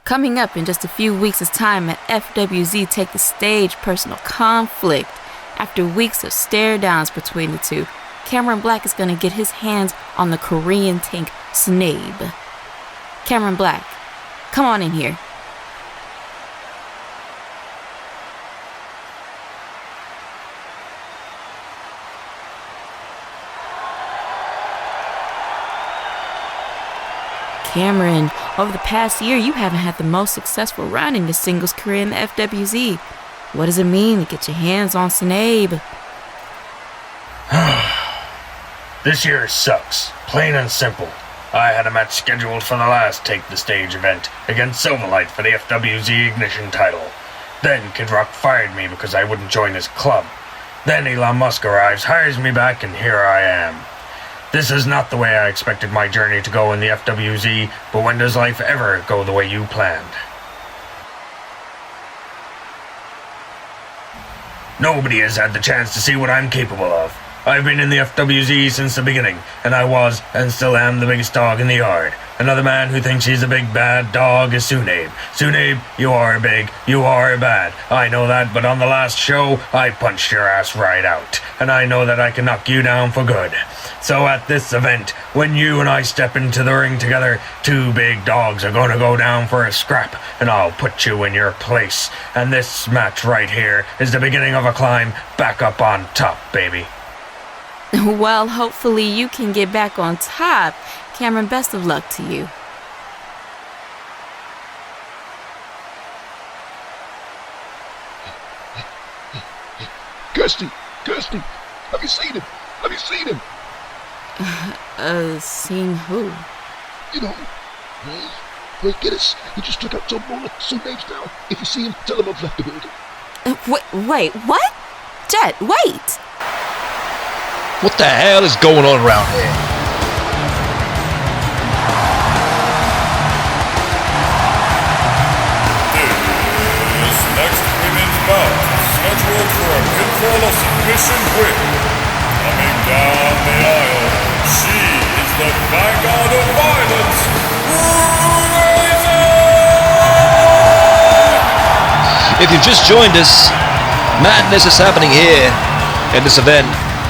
Coming up in just a few weeks' time at FWZ Take the Stage Personal Conflict. After weeks of stare-downs between the two, Cameron Black is going to get his hands on the Korean tank Snape. Cameron Black, come on in here. Cameron, over the past year, you haven't had the most successful run in your singles career in the FWZ. What does it mean to get your hands on Snape? This year sucks, plain and simple. I had a match scheduled for the last Take the Stage event against Silverlight for the FWZ Ignition title. Then Kid Rock fired me because I wouldn't join his club. Then Elon Musk arrives, hires me back, and here I am. This is not the way I expected my journey to go in the FWZ, but when does life ever go the way you planned? Nobody has had the chance to see what I'm capable of. I've been in the FWZ since the beginning, and I was, and still am, the biggest dog in the yard. Another man who thinks he's a big bad dog is Sunabe. Sunabe, you are big, you are bad. I know that, but on the last show, I punched your ass right out. And I know that I can knock you down for good. So at this event, when you and I step into the ring together, two big dogs are gonna go down for a scrap, and I'll put you in your place. And this match right here is the beginning of a climb back up on top, baby. Well, hopefully you can get back on top. Cameron, best of luck to you. Kirsty, have you seen him? Have you seen him? Seen who? You know, Ray Giddis. He just took out Tom Moore, so names down. If you see him, tell him I've left the building. Wait, what? Jet, wait! What the hell is going on around here? This next women's bout is scheduled for a pinfall or submission win. Coming down the aisle, she is the vanguard of violence, If you've just joined us, madness is happening here in this event.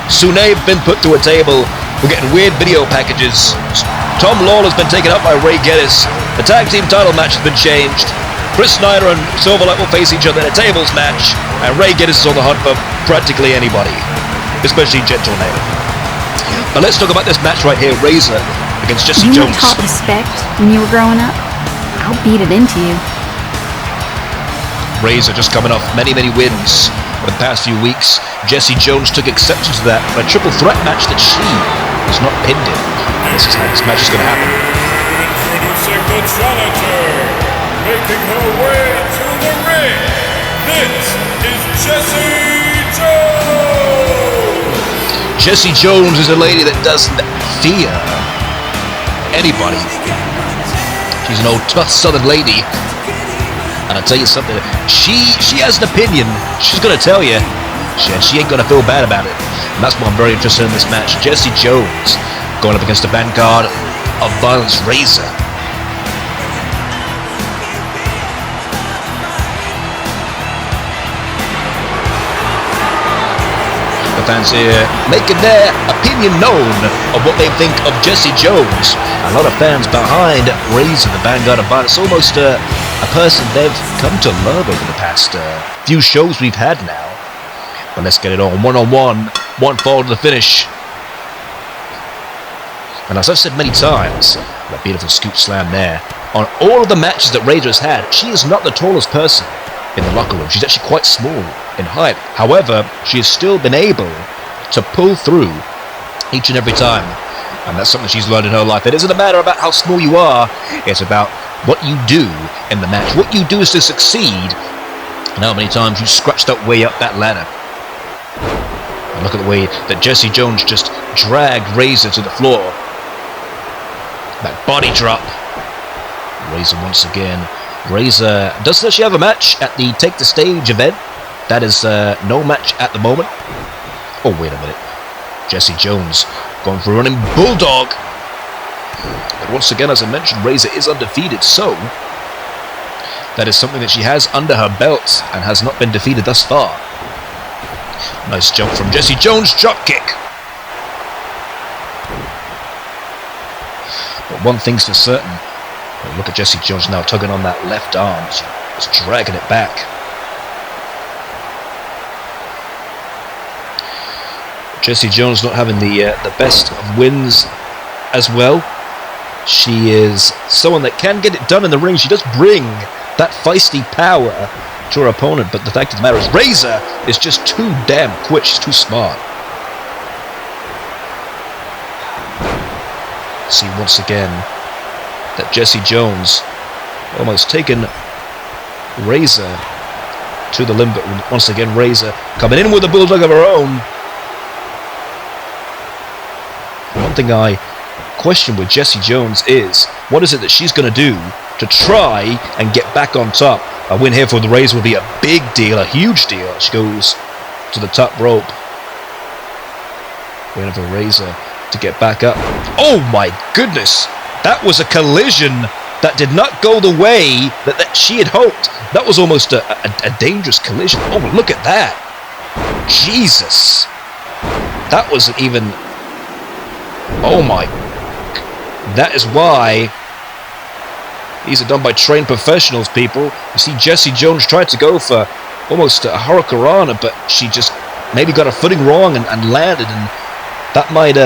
Sunabe been put to a table. We're getting weird video packages. Tom Lawler's been taken up by Ray Giddis. The tag team title match has been changed. Chris Snyder and Silverlight will face each other in a tables match, and Ray Giddis is on the hunt for practically anybody, especially Gentle Name. Now let's talk about this match right here, Razor against Jesse Jones. You taught respect when you were growing up? I'll beat it into you. Razor just coming off many wins over the past few weeks. Jesse Jones took exception to that in a triple threat match that she was not pinned in. This is how this match is going to happen. Introducing the challenger, making her way to the ring This is Jessie Jones! Jessie Jones is a lady that doesn't fear anybody. She's an old tough southern lady. And I'll tell you something, she has an opinion. She's going to tell you. She ain't going to feel bad about it. And that's why I'm very interested in this match. Jessie Jones going up against the vanguard of Violence, Razor. The fans here making their opinion known of what they think of Jessie Jones. A lot of fans behind Razor, the vanguard of Violence. Almost a person they've come to love over the past few shows we've had now. But let's get it on. One-on-one. One fall to the finish. And as I've said many times, that beautiful scoop slam there. On all of the matches that Razor has had, she is not the tallest person in the locker room. She's actually quite small in height. However, she has still been able to pull through each and every time. And that's something she's learned in her life. It isn't a matter about how small you are. It's about what you do in the match. What you do is to succeed. And how many times you scratched that way up that ladder. And look at the way that Jessie Jones just dragged Razor to the floor. That body drop. Razor once again. Razor doesn't actually have a match at the Take the Stage event. That is no match at the moment. Oh, wait a minute. Jessie Jones going for a running bulldog. But once again, as I mentioned, Razor is undefeated, so that is something that she has under her belt and has not been defeated thus far. Nice jump from Jessie Jones, drop kick. But one thing's for certain. Look at Jessie Jones now tugging on that left arm. She's dragging it back. Jessie Jones not having the best of wins as well. She is someone that can get it done in the ring. She does bring that feisty power to her opponent, but the fact of the matter is Razor is just too damn quick. She's too smart. See once again that Jessie Jones almost taken Razor to the limb, but once again Razor coming in with a bulldog of her own. One thing I question with Jessie Jones is, what is it that she's going to do to try and get back on top? A win here for the Razor will be a big deal, a huge deal. She goes to the top rope. Waiting for Razor to get back up. Oh my goodness! That was a collision that did not go the way that she had hoped. That was almost a dangerous collision. Oh, look at that. Jesus. That wasn't even... Oh my... That is why these are done by trained professionals, people. You see, Jessie Jones tried to go for almost a hurricanrana, but she just maybe got her footing wrong and landed, and that might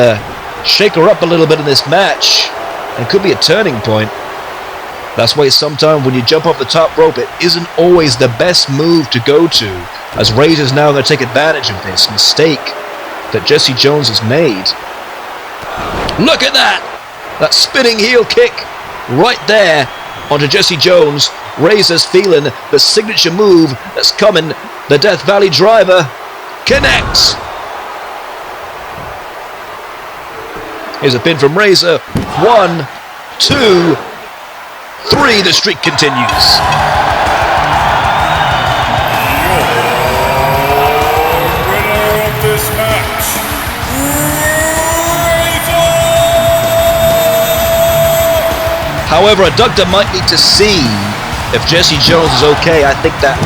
shake her up a little bit in this match, and could be a turning point. That's why sometimes when you jump off the top rope, it isn't always the best move to go to, as Razor's now going to take advantage of this mistake that Jessie Jones has made. Look at that! That spinning heel kick right there onto Jessie Jones. Razor's feeling the signature move that's coming. The Death Valley Driver connects. Here's a pin from Razor. 1, 2, 3. The streak continues. However, a doctor might need to see if Jessie Jones is okay. I think that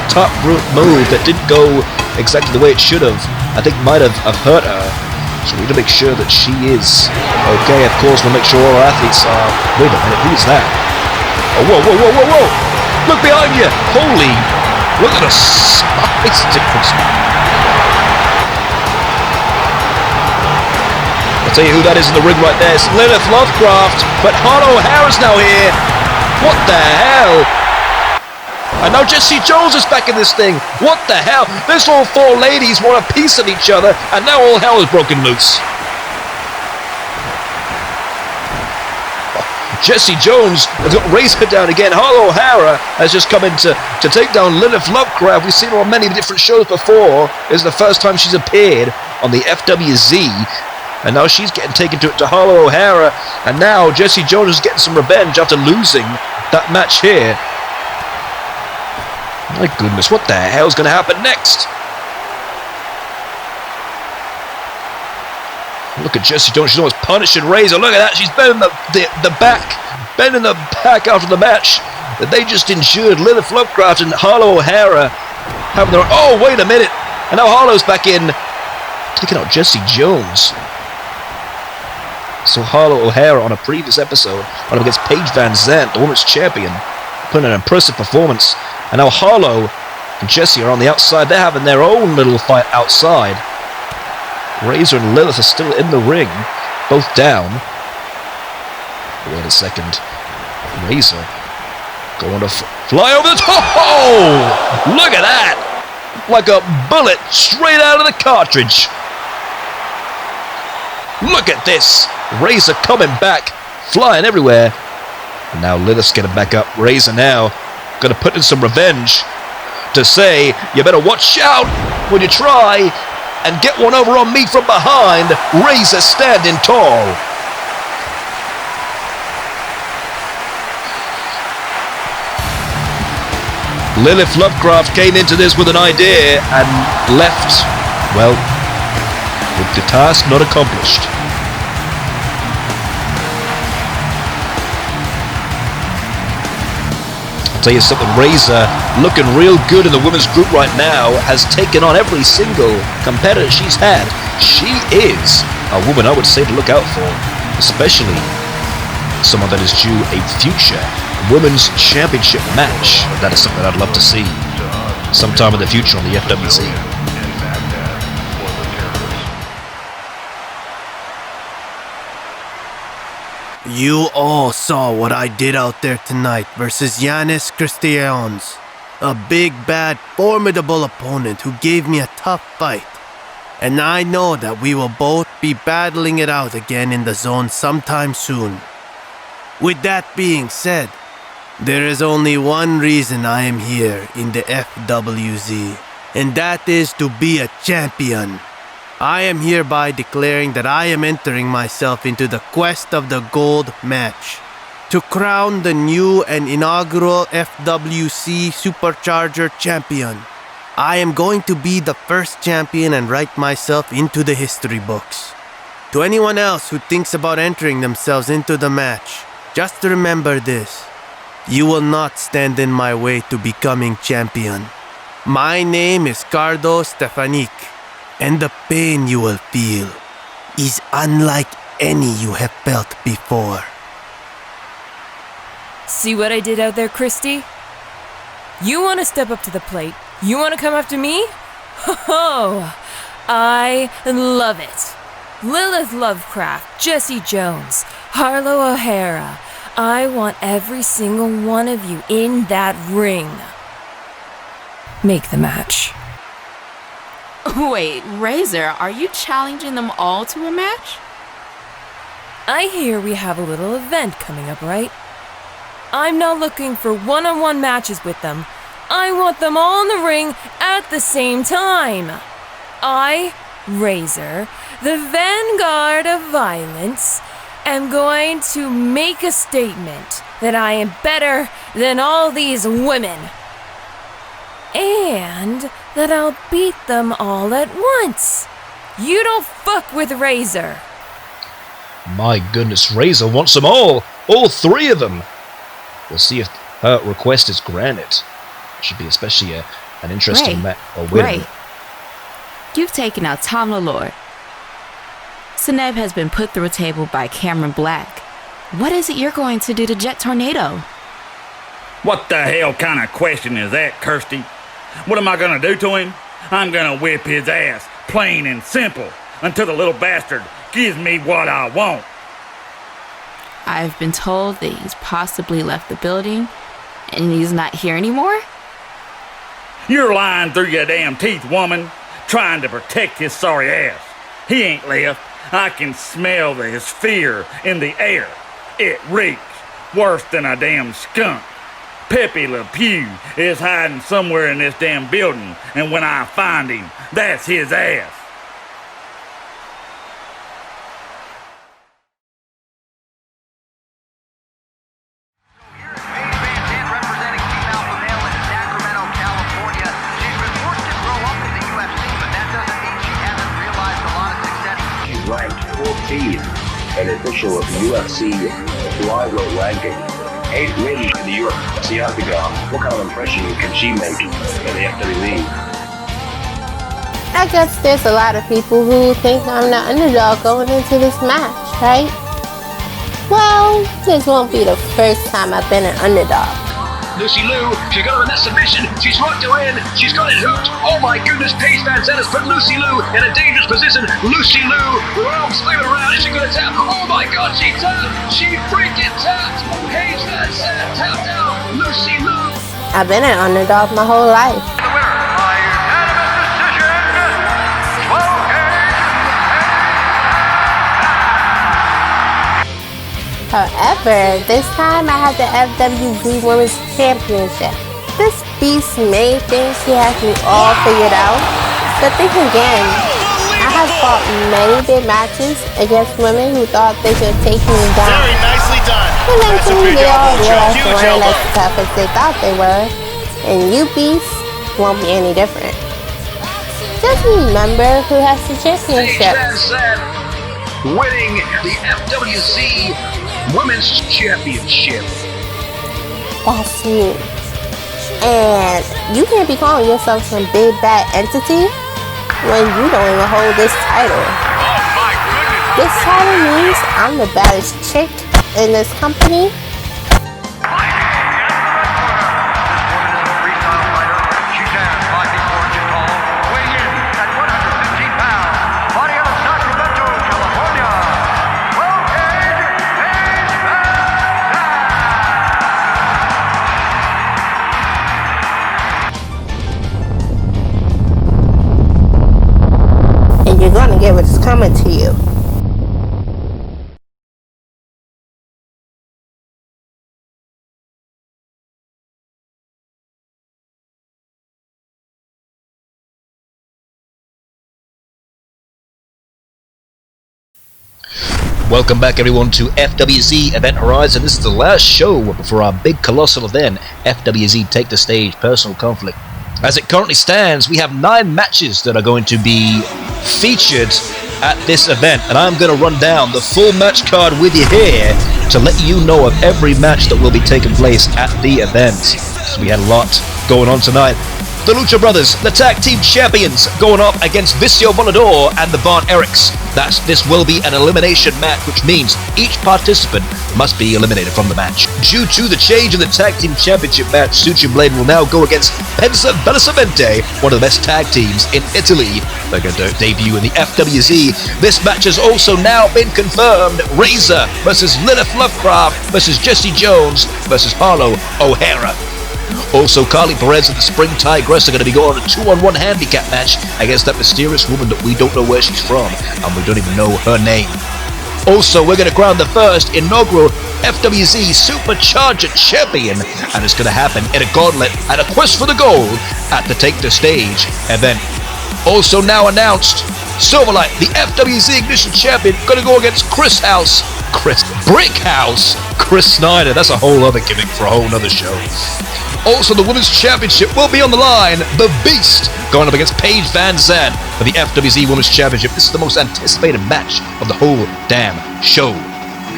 top rope move that didn't go exactly the way it should have, I think might have hurt her. So we need to make sure that she is okay. Of course, we'll make sure all our athletes are... Wait a minute, who's that? Oh, whoa, whoa, whoa, whoa, whoa! Look behind you! Holy... Look at the size difference. I'll tell you who that is in the ring right there. It's Lilith Lovecraft, but Hart O'Hara's now here. What the hell? And now Jessie Jones is back in this thing. What the hell? This all four ladies want a piece of each other, and now all hell is broken loose. Jesse Jones has got Razor down again. Harlow O'Hara has just come in to take down Lilith Lovecraft. We've seen her on many different shows before. This is the first time she's appeared on the FWZ. And now she's getting taken to Harlow O'Hara. And now Jesse Jones is getting some revenge after losing that match here. My goodness, what the hell's going to happen next? Look at Jesse Jones. She's almost punishing Razor. Look at that. She's bending the back after the match that they just endured. Lilith Lovecraft and Harlow O'Hara having their... Oh, wait a minute. And now Harlow's back in, taking out Jesse Jones. So Harlow O'Hara on a previous episode went up against Paige Van Zandt, the women's champion, putting an impressive performance. And now Harlow and Jesse are on the outside. They're having their own little fight outside. Razor and Lilith are still in the ring, both down. Wait a second. Razor going to fly over the top. Oh! Look at that! Like a bullet straight out of the cartridge. Look at this. Razor coming back, flying everywhere. And now Lilith's getting back up. Razor now going to put in some revenge to say, you better watch out when you try and get one over on me from behind. Razor standing tall. Lilith Lovecraft came into this with an idea and left, well, with the task not accomplished. I'll tell you something, Razor, looking real good in the women's group right now, has taken on every single competitor she's had. She is a woman I would say to look out for, especially someone that is due a future women's championship match. That is something I'd love to see sometime in the future on the FWZ. You all saw what I did out there tonight versus Yannis Christaen, a big, bad, formidable opponent who gave me a tough fight. And I know that we will both be battling it out again in the zone sometime soon. With that being said, there is only one reason I am here in the FWZ, and that is to be a champion. I am hereby declaring that I am entering myself into the quest of the gold match to crown the new and inaugural FWC Supercharger champion. I am going to be the first champion and write myself into the history books. To anyone else who thinks about entering themselves into the match, just remember this. You will not stand in my way to becoming champion. My name is Kardo Stjepanic, and the pain you will feel is unlike any you have felt before. See what I did out there, Christy? You want to step up to the plate? You want to come after me? Ho-ho! I love it. Lilith Lovecraft, Jesse Jones, Harlow O'Hara. I want every single one of you in that ring. Make the match. Wait, Razor, are you challenging them all to a match? I hear we have a little event coming up, right? I'm not looking for one-on-one matches with them. I want them all in the ring at the same time. I, Razor, the vanguard of violence, am going to make a statement that I am better than all these women. And that I'll beat them all at once. You don't fuck with Razor. My goodness, Razor wants them all three of them. We'll see if her request is granted. Should be especially an interesting match. Ray, you've taken out Tom Lalore. Seneb has been put through a table by Cameron Black. What is it you're going to do to Jet Tornado? What the hell kind of question is that, Kirsty? What am I gonna do to him? I'm gonna whip his ass, plain and simple, until the little bastard gives me what I want. I've been told that he's possibly left the building, and he's not here anymore? You're lying through your damn teeth, woman, trying to protect his sorry ass. He ain't left. I can smell his fear in the air. It reeks. worse than a damn skunk. Pepe Le Pew is hiding somewhere in this damn building, and when I find him, that's his ass. She's ranked 14th and official of UFC flyweight ranking. 8 wins in the UFC octagon. What kind of impression can she make in the FWZ? I guess there's a lot of people who think I'm the underdog going into this match, right? Well, this won't be the first time I've been an underdog. Lucy Liu, she got her in that submission. She's rocked her in. She's got it hooked. Oh my goodness, Paige Van Zandt has put Lucy Liu in a dangerous position. Lucy Liu, her arms flailing around. Is she going to tap? Oh my God, she tapped. She freaking tapped. Paige Van Zandt tapped out. Lucy Liu. I've been an underdog my whole life. However, this time I had the FWZ Women's Championship. This beast may think she has me all figured out, but think again. I have fought many big matches against women who thought they could take me down. Very nicely done. Eventually, they all realized they weren't as tough as they thought they were, and you beasts won't be any different. Just remember who has the championship. Winning the FWZ Women's Championship. That's you. And you can't be calling yourself some big bad entity when you don't even hold this title. This title means I'm the baddest chick in this company. You're gonna get what's coming to you. Welcome back everyone to FWZ Event Horizon. This is the last show before our big colossal event, FWZ Take the Stage Personal Conflict. As it currently stands, we have 9 matches that are going to be featured at this event, and I'm going to run down the full match card with you here to let you know of every match that will be taking place at the event. So we had a lot going on tonight. The Lucha Brothers, the tag team champions, going up against Vicio Volador and the Von Erichs. This will be an elimination match, which means each participant must be eliminated from the match. Due to the change in the tag team championship match, Suchi Blade will now go against Pensa Bellisamente, one of the best tag teams in Italy. They're going to debut in the FWZ. This match has also now been confirmed. Razor versus Lilith Lovecraft versus Jesse Jones versus Harlow O'Hara. Also, Carly Perez and the Spring Tigress are going to be going on a 2-on-1 handicap match against that mysterious woman that we don't know where she's from, and we don't even know her name. Also, we're going to crown the first inaugural FWZ Supercharger Champion, and it's going to happen in a gauntlet and a quest for the gold at the Take the Stage event. Also now announced, Silverlight, the FWZ Ignition Champion, going to go against Brickhouse Chris Snyder. That's a whole other gimmick for a whole other show. Also, the Women's Championship will be on the line. The Beast going up against Paige Van Zandt for the FWZ Women's Championship. This is the most anticipated match of the whole damn show.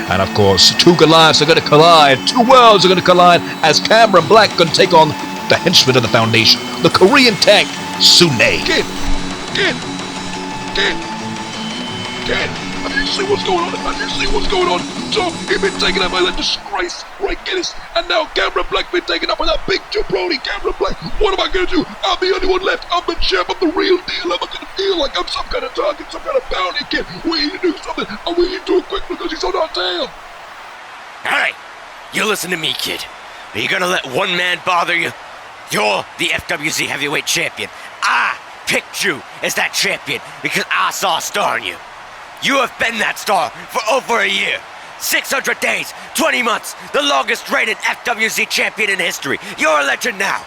And of course, 2 Goliaths are going to collide. 2 worlds are going to collide as Cameron Black going to take on the henchman of the Foundation, the Korean tank, Sune. Kid! I didn't see what's going on. So, he's been taken out by that disgrace, Ray Guinness, and now Cameron Black been taken up by that big jabroni, Cameron Black. What am I going to do? I'm the only one left. I'm the champ. I'm the real deal. I'm not going to feel like I'm some kind of target, some kind of bounty kid. We need to do something, and we need to do it quick because he's on our tail. Alright, you listen to me, kid. Are you gonna let one man bother you? You're the FWZ Heavyweight Champion. I picked you as that champion because I saw a star in you. You have been that star for over a year. 600 days, 20 months, the longest reigning FWZ champion in history. You're a legend now.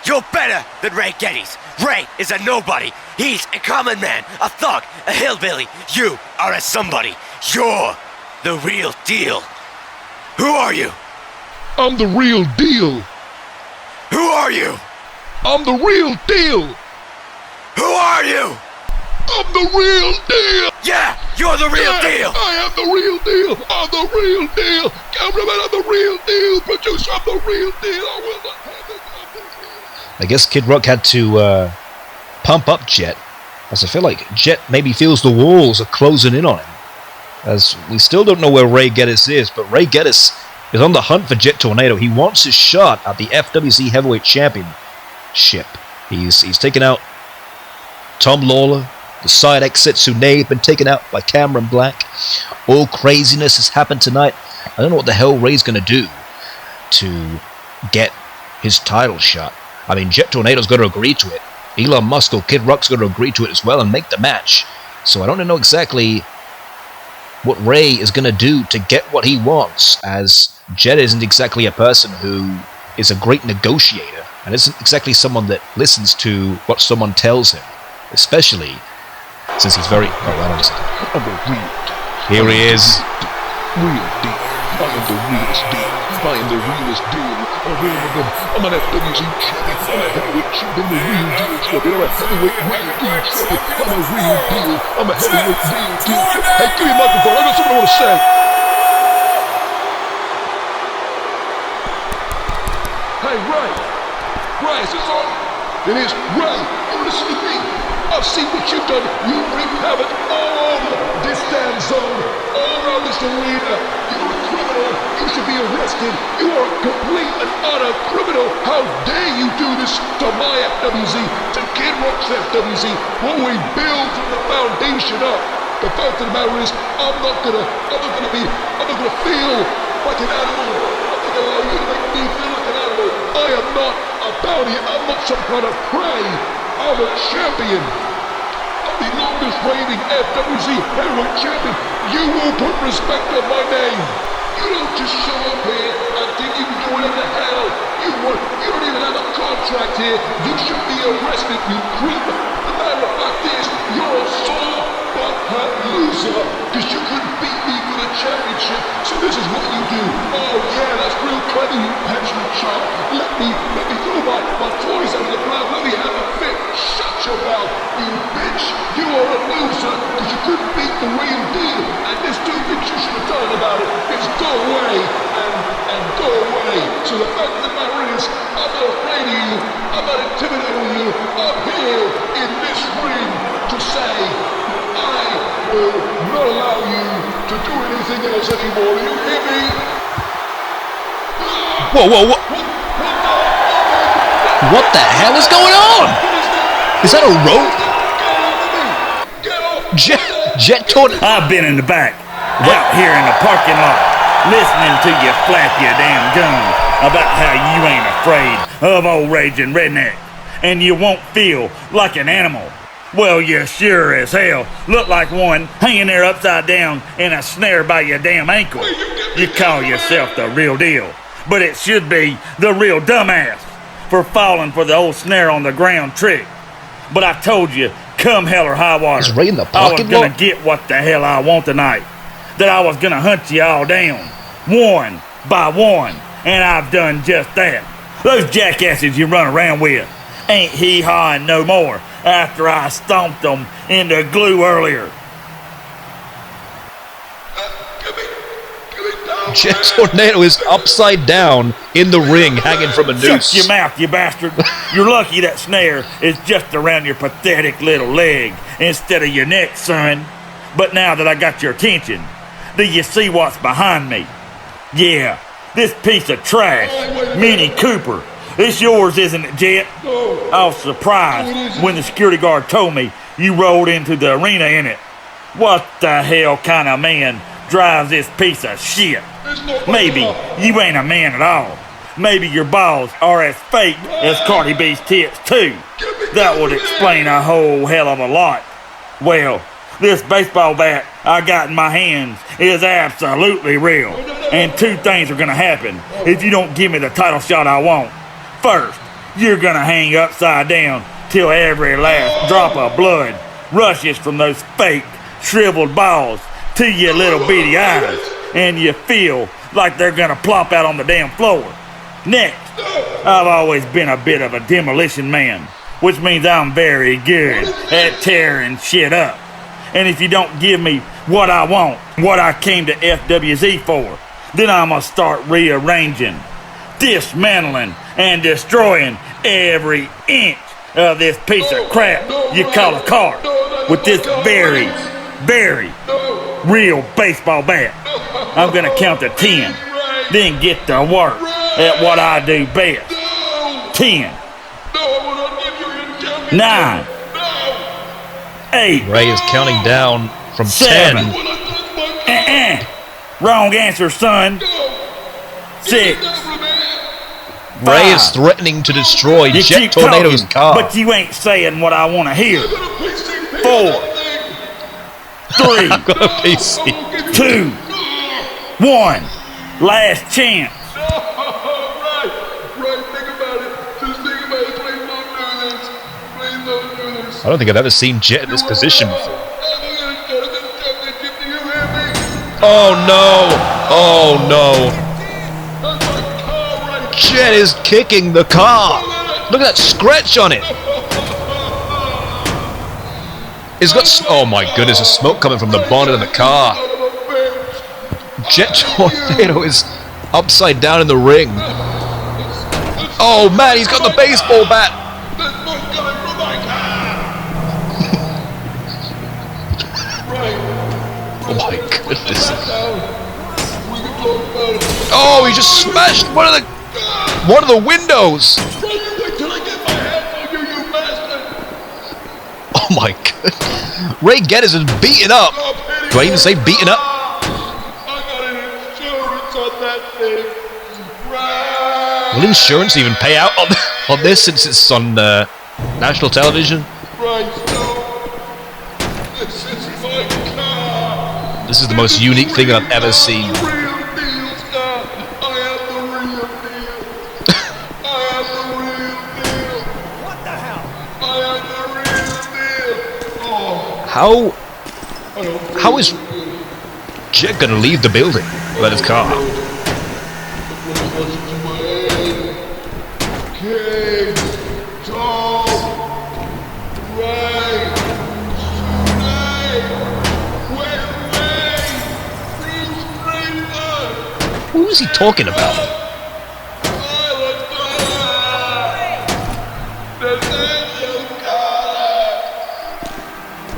You're better than Ray Geddes. Ray is a nobody. He's a common man, a thug, a hillbilly. You are a somebody. You're the real deal. Who are you? I'm the real deal. Who are you? I'm the real deal. Who are you? I'm the real deal. Yeah, you're the real deal. I am the real deal. I'm the real deal. Cameraman, I'm the real deal. Producer, I'm the real deal. I will not have it. I guess Kid Rock had to pump up Jet, as I feel like Jet maybe feels the walls are closing in on him. As we still don't know where Ray Geddes is, but Ray Geddes is on the hunt for Jet Tornado. He wants his shot at the FWZ Heavyweight Championship. He's taken out Tom Lawler. The side exit Sune been taken out by Cameron Black. All craziness has happened tonight. I don't know what the hell Ray's going to do to get his title shot. I mean, Jet Tornado's got to agree to it. Elon Musk or Kid Rock's got to agree to it as well and make the match. So I don't know exactly what Ray is going to do to get what he wants, as Jet isn't exactly a person who is a great negotiator and isn't exactly someone that listens to what someone tells him, especially since he's very... Here he is. Real deal. I am the realest deal. I am the realest deal. I'm an FWZ champion. I'm a heavyweight champion. The real deal champion. I'm a heavyweight real deal champion. I'm a real deal. I'm a heavyweight real deal champion. Hey, give me a microphone. I got something I want to say. Hey, Ray. Ray, is this on? It is. Ray, you listen to me. I've seen what you've done. You wreak havoc all over this damn zone, all around this arena. You're a criminal. You should be arrested. You are a complete and utter criminal. How dare you do this to my FWZ, to Kid Rock's FWZ, when we build from the foundation up. The fact of the matter is, I'm not gonna feel like an animal. I'm not gonna allow you to make me feel like an animal. I am not a bounty. I'm not some kind of prey. I'm a champion. I'm the longest reigning FWZ heavyweight champion. You will put respect on my name. You don't just show up here and think you can do whatever the hell you want. You don't even have a contract here. You should be arrested, you creep. The matter of fact is, you're a sore butt-hurt loser because you couldn't beat me for the championship. So this is what you do. Oh yeah, that's real clever, you petulant child. Let me throw my toys out of the ground. Let me have a fit. Shut your mouth, you bitch. You are a loser because you couldn't beat the real deal. And there's two things you should have done about it. It's go away and go away. So the fact of the matter is, I'm not afraid of you. I'm not intimidating you. I'm here in this ring to say I will not allow you to do anything else anymore. You hear me? Whoa. What the hell is going on? Is that a rope? Jet Tornado. I've been in the back, out here in the parking lot, listening to you flap your damn gums about how you ain't afraid of old raging redneck, and you won't feel like an animal. Well, you sure as hell look like one hanging there upside down in a snare by your damn ankle. You call yourself the real deal, but it should be the real dumbass for falling for the old snare on the ground trick. But I told you, come hell or high water, Is Ray in the I was pocket gonna lot? get what the hell I want tonight. That I was gonna hunt you all down, one by one, and I've done just that. Those jackasses you run around with ain't hee-hawing no more after I stomped them into glue earlier. Jet Tornado is upside down in the ring, hanging from a noose. Shut your mouth, you bastard. You're lucky that snare is just around your pathetic little leg instead of your neck, son. But now that I got your attention, do you see what's behind me? Yeah, this piece of trash, Mini Cooper. It's yours, isn't it, Jet? I was surprised when the security guard told me you rolled into the arena in it. What the hell kind of man drives this piece of shit? Maybe you ain't a man at all. Maybe your balls are as fake as Cardi B's tits too. That would explain a whole hell of a lot. Well, This baseball bat I got in my hands is absolutely real. And two things are gonna happen if you don't give me the title shot I want. First, you're gonna hang upside down till every last drop of blood rushes from those fake, shriveled balls to your little beady eyes, and you feel like they're gonna plop out on the damn floor. Next, I've always been a bit of a demolition man, which means I'm very good at tearing shit up. And if you don't give me what I want, what I came to FWZ for, then I'm gonna start rearranging, dismantling, and destroying every inch of this piece of crap you call a car with this very, very real baseball bat. I'm gonna count to 10, then get to work at what I do best. 10, 9, 8. Ray is counting down from 7. 10. Wrong answer, son. 6. Ray is threatening to destroy You Jet keep Tornado's talking, car. but you ain't saying what I want to hear. 4, 3, I've got a PC. 2, 1. Last chance. I don't think I've ever seen Jet in this position before. Oh no! Oh no! Jet is kicking the car! Look at that scratch on it! It's got... Oh my goodness, there's smoke coming from the bonnet of the car. Jet Tornado is upside down in the ring. Oh man, he's got the baseball bat! Oh my goodness. Oh, he just smashed one of the windows. Oh my god. Ray Geddes is beaten up. Do I even say beaten up? Will insurance even pay out on this since it's on national television? This is the most unique thing I've ever seen. How is Jet gonna leave the building without his car? Who is he talking about?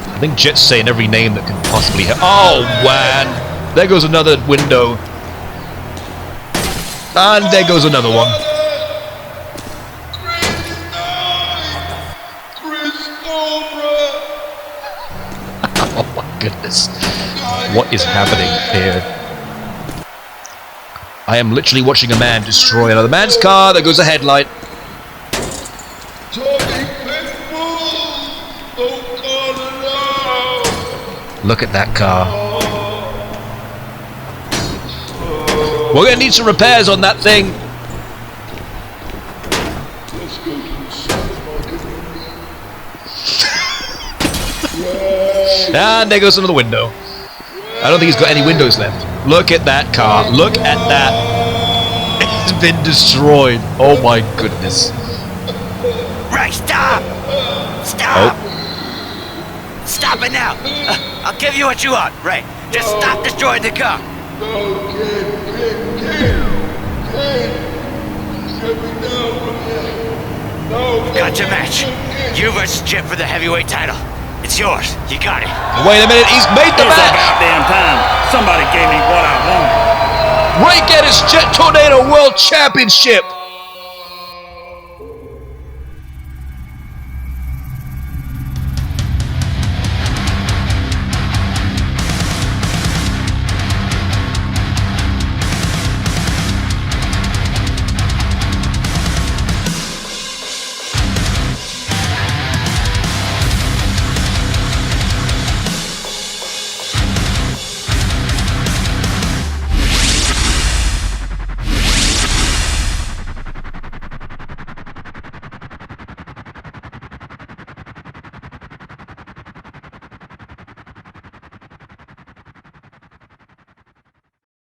I think Jet's saying every name that can possibly have. Oh man! There goes another window. And there goes another one. Oh my goodness. What is happening here? I am literally watching a man destroy another man's car. There goes a headlight. Look at that car. We're gonna need some repairs on that thing. And there goes another window. I don't think he's got any windows left. Look at that car. Look at that. It's been destroyed. Oh my goodness. Ray, stop! Stop! Stop it now! I'll give you what you want, Ray. Just stop destroying the car. Got your match. You versus Jet for the heavyweight title. It's yours. You got it. Wait a minute. He's made the match. It's about damn time. Somebody gave me what I wanted. Ray Geddes Jet Tornado World Championship.